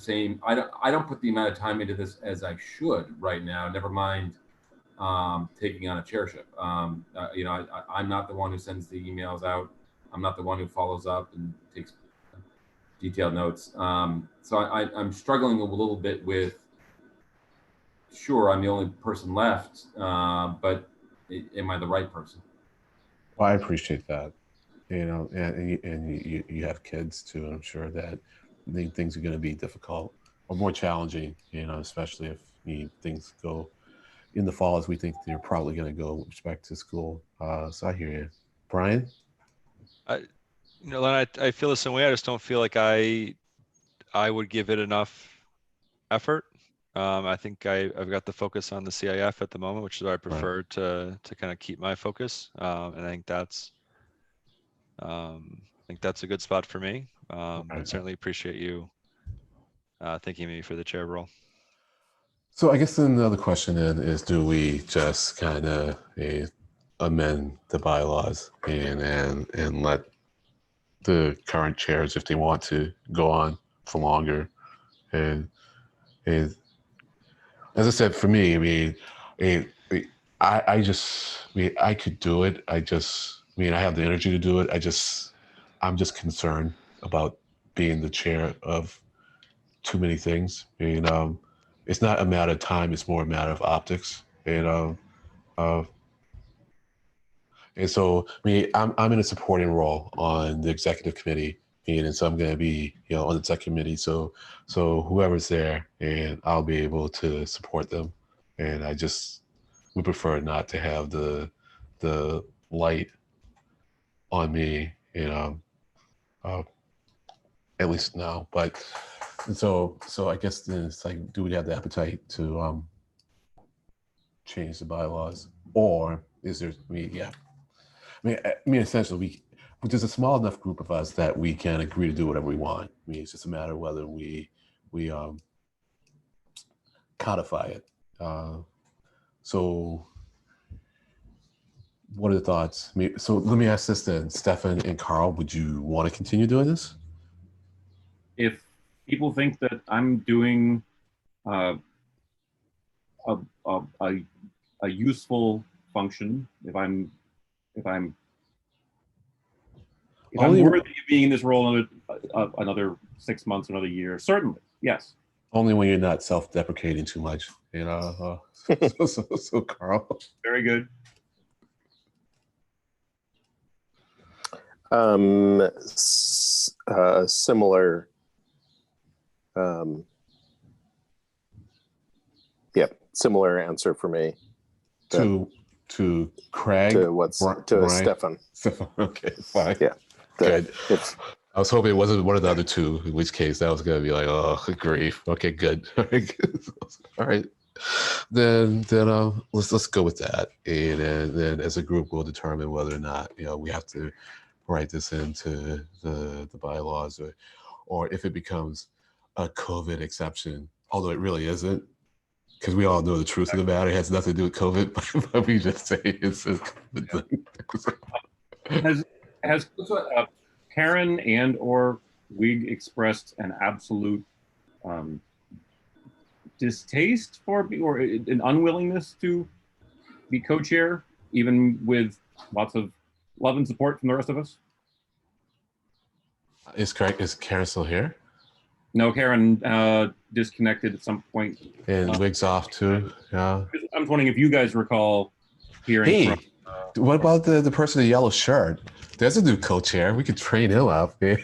I don't put the amount of time into this as I should right now. Never mind taking on a chairship. I'm not the one who sends the emails out. I'm not the one who follows up and takes detailed notes. So I'm struggling a little bit with. Sure, I'm the only person left, but am I the right person? Well, I appreciate that, and you have kids too. I'm sure that things are going to be difficult or more challenging, especially if things go in the fall as we think they're probably going to go with respect to school. So I hear you. Brian? Len, I feel the same way. I just don't feel like I would give it enough effort. I think I've got the focus on the CIF at the moment, which is where I prefer to kind of keep my focus. And I think that's a good spot for me. But certainly appreciate you thinking of me for the chair role. So I guess then the other question then is, do we just kind of amend the bylaws and let the current chairs, if they want to, go on for longer? And as I said, for me, I could do it. I have the energy to do it. I'm just concerned about being the chair of too many things. And it's not a matter of time; it's more a matter of optics. Uh, and so, I mean, I'm in a supporting role on the executive committee, and so I'm going to be, on the tech committee. So whoever's there, and I'll be able to support them. And I just would prefer not to have the light on me, at least now. But so I guess then it's like, do we have the appetite to change the bylaws, or is there? I mean, essentially, there's a small enough group of us that we can agree to do whatever we want. I mean, it's just a matter of whether we codify it. So, what are the thoughts? I mean, so let me ask this then, Stefan and Carl, would you want to continue doing this? If people think that I'm doing a useful function, if I'm worthy of being in this role another 6 months, another year, certainly, yes. Only when you're not self-deprecating too much, So Carl. Very good. Similar. Similar answer for me. To Craig. To Brian? Stefan. Stefan. Okay, fine. Yeah. Good. I was hoping it wasn't one of the other two, in which case that was going to be like, oh, grief. Okay, good. All right. Then let's go with that, and then as a group we'll determine whether or not we have to write this into the bylaws, or if it becomes a COVID exception, although it really isn't, because we all know the truth of the matter. It has nothing to do with COVID, but we just say it's a COVID thing. Has Karen and or Wig expressed an absolute distaste for or an unwillingness to be co-chair, even with lots of love and support from the rest of us? Is Karen still here? No, Karen disconnected at some point. And Wig's off too. Yeah. I'm wondering if you guys recall hearing from. What about the person in the yellow shirt? There's a new co-chair. We could train him up. Man.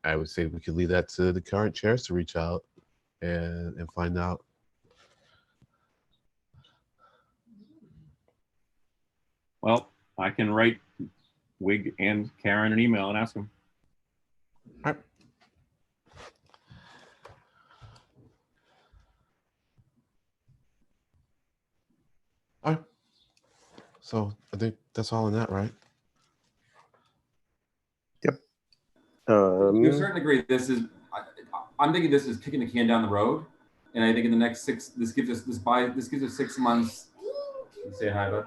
I would say we could leave that to the current chairs to reach out and find out. Well, I can write Wig and Karen an email and ask them. All right. All right. So I think that's all in that, right? Yep. To a certain degree, I'm thinking this is kicking the can down the road, and I think in the next this gives us 6 months. Say hi, bud.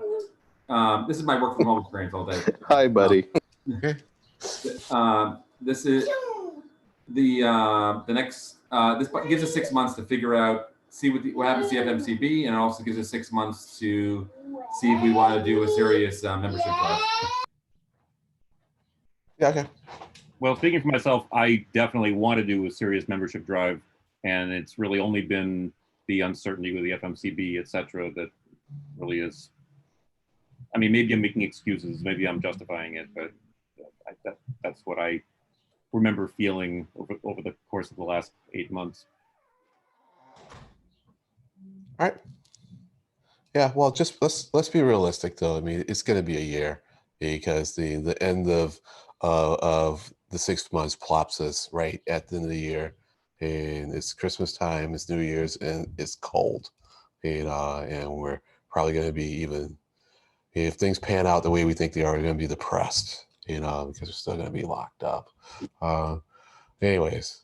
This is my work from home experience all day. Hi, buddy. This is the next. This gives us 6 months to figure out, see what happens to the FMCB, and it also gives us 6 months to see if we want to do a serious membership drive. Yeah. Okay. Well, speaking for myself, I definitely want to do a serious membership drive, and it's really only been the uncertainty with the FMCB, et cetera, that really is. I mean, maybe I'm making excuses, maybe I'm justifying it, but that's what I remember feeling over the course of the last 8 months. All right. Yeah. Well, just let's be realistic, though. I mean, it's going to be a year, because the end of the 6 months plops us right at the end of the year, and it's Christmas time, it's New Year's, and it's cold, and we're probably going to be, even if things pan out the way we think they are, we're going to be depressed, because we're still going to be locked up. Anyways,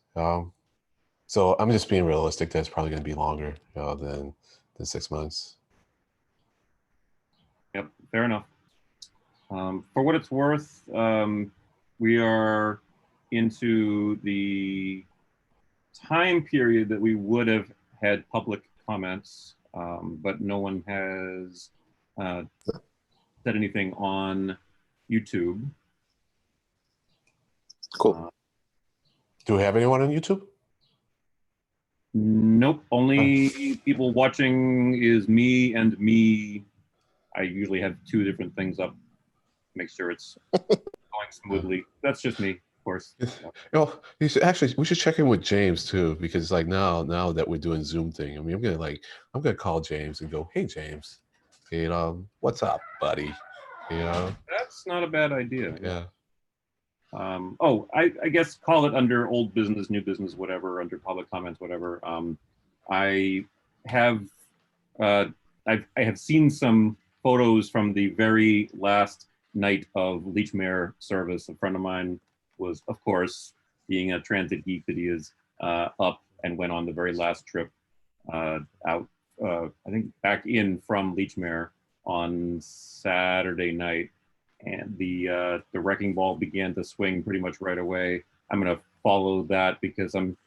so I'm just being realistic that it's probably going to be longer than 6 months. Yep, fair enough. For what it's worth, we are into the time period that we would have had public comments, but no one has said anything on YouTube. Cool. Do we have anyone on YouTube? Nope. Only people watching is me and me. I usually have 2 different things up. Make sure it's going smoothly. That's just me, of course. Oh, you should we should check in with James too, because like now that we're doing Zoom thing, I mean, I'm gonna call James and go, hey James, what's up, buddy? That's not a bad idea. Yeah. Oh, I guess call it under old business, new business, whatever, under public comments, whatever. I have I have seen some photos from the very last night of Leechmere service. A friend of mine was, of course, being a transit geek that he is, up and went on the very last trip out, I think back in from Leechmere on Saturday night. And the wrecking ball began to swing pretty much right away. I'm going to follow that because I'm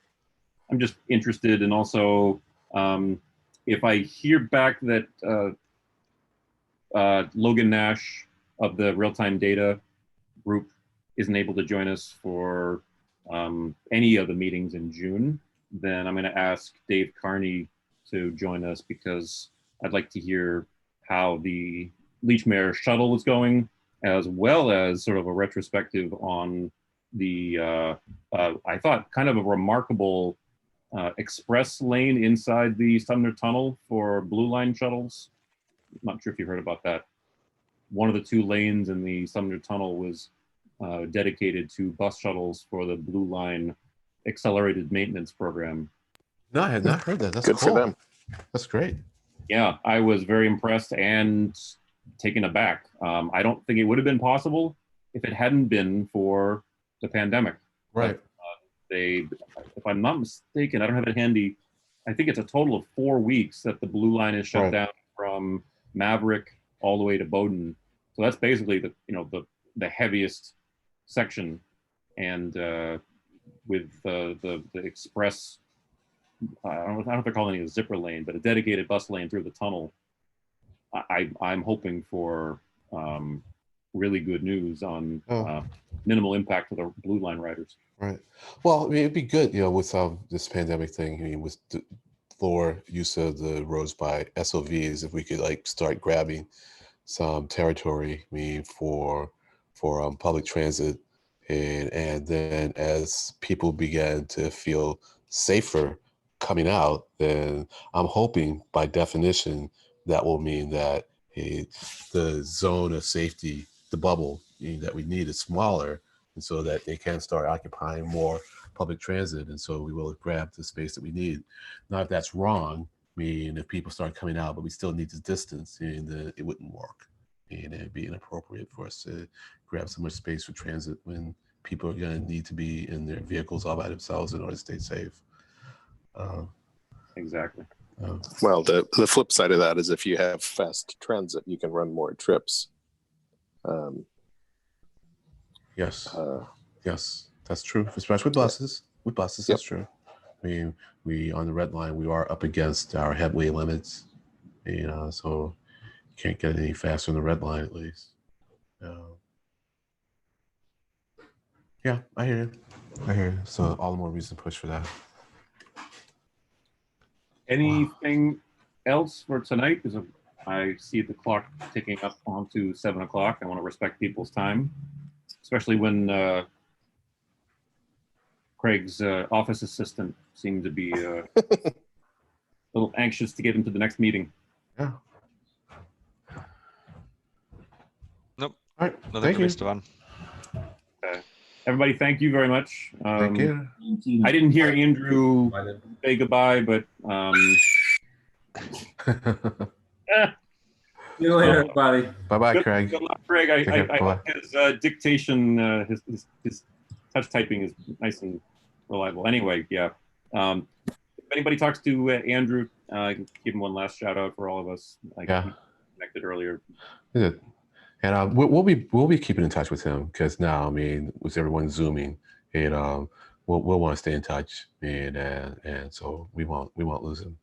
just interested, and also if I hear back that Logan Nash of the real-time data group isn't able to join us for any of the meetings in June, then I'm going to ask Dave Carney to join us, because I'd like to hear how the Leechmere shuttle is going, as well as sort of a retrospective on the, I thought, kind of a remarkable express lane inside the Sumner Tunnel for Blue Line shuttles. I'm not sure if you heard about that. One of the 2 lanes in the Sumner Tunnel was dedicated to bus shuttles for the Blue Line accelerated maintenance program. No, I had not heard that. That's Good cool. for them. That's great. Yeah, I was very impressed and taken aback. I don't think it would have been possible if it hadn't been for the pandemic. Right. But, if I'm not mistaken, I don't have it handy, I think it's a total of 4 weeks that the Blue Line is shut down from Maverick all the way to Bowdoin. So that's basically the heaviest section, and with the express, I don't know if they're calling it a zipper lane, but a dedicated bus lane through the tunnel. I'm hoping for really good news on minimal impact to the Blue Line riders. Right. Well, I mean, it'd be good, with this pandemic thing. I mean, with the lower use of the roads by SOVs, if we could start grabbing some territory, I mean, for public transit, and then as people began to feel safer coming out, then I'm hoping by definition that will mean that the zone of safety, the bubble that we need, is smaller, and so that they can start occupying more public transit, and so we will grab the space that we need. Now, if that's wrong, I mean, if people start coming out, but we still need the distance, then it wouldn't work, and it'd be inappropriate for us to grab so much space for transit when people are going to need to be in their vehicles all by themselves in order to stay safe. Exactly. Well, the flip side of that is if you have fast transit, you can run more trips. Yes, that's true, especially with buses. With buses, that's true. I mean, we on the red line, we are up against our headway limits, so you can't get any faster on the red line, at least. Yeah, I hear you. So all the more reason to push for that. Anything else for tonight? Because I see the clock ticking up onto 7 o'clock. I want to respect people's time, especially when Craig's office assistant seemed to be a little anxious to get into the next meeting. Yeah. Nope. All right. Nothing Thank for me, you. Stefan. Everybody, thank you very much. Thank you. I didn't hear Andrew say goodbye, but See you later, everybody. Bye-bye, Craig. Good luck, Craig. I Bye-bye. his dictation, his touch typing is nice and reliable. Anyway, yeah. If anybody talks to Andrew, I can give him one last shout out for all of us. He connected earlier. Good. And we'll be keeping in touch with him, because now, I mean, with everyone zooming, and we'll want to stay in touch, and so we won't lose him.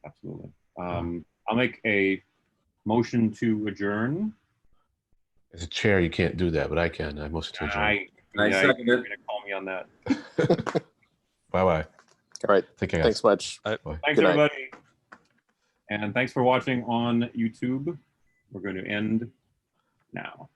Absolutely. I'll make a motion to adjourn. As a chair, you can't do that, but I can. I motion to adjourn. I second you're it. gonna call me on that. Bye-bye. All right. Take care, guys. Thanks much. Bye. Thanks, Good night. everybody. And thanks for watching on YouTube. We're going to end now.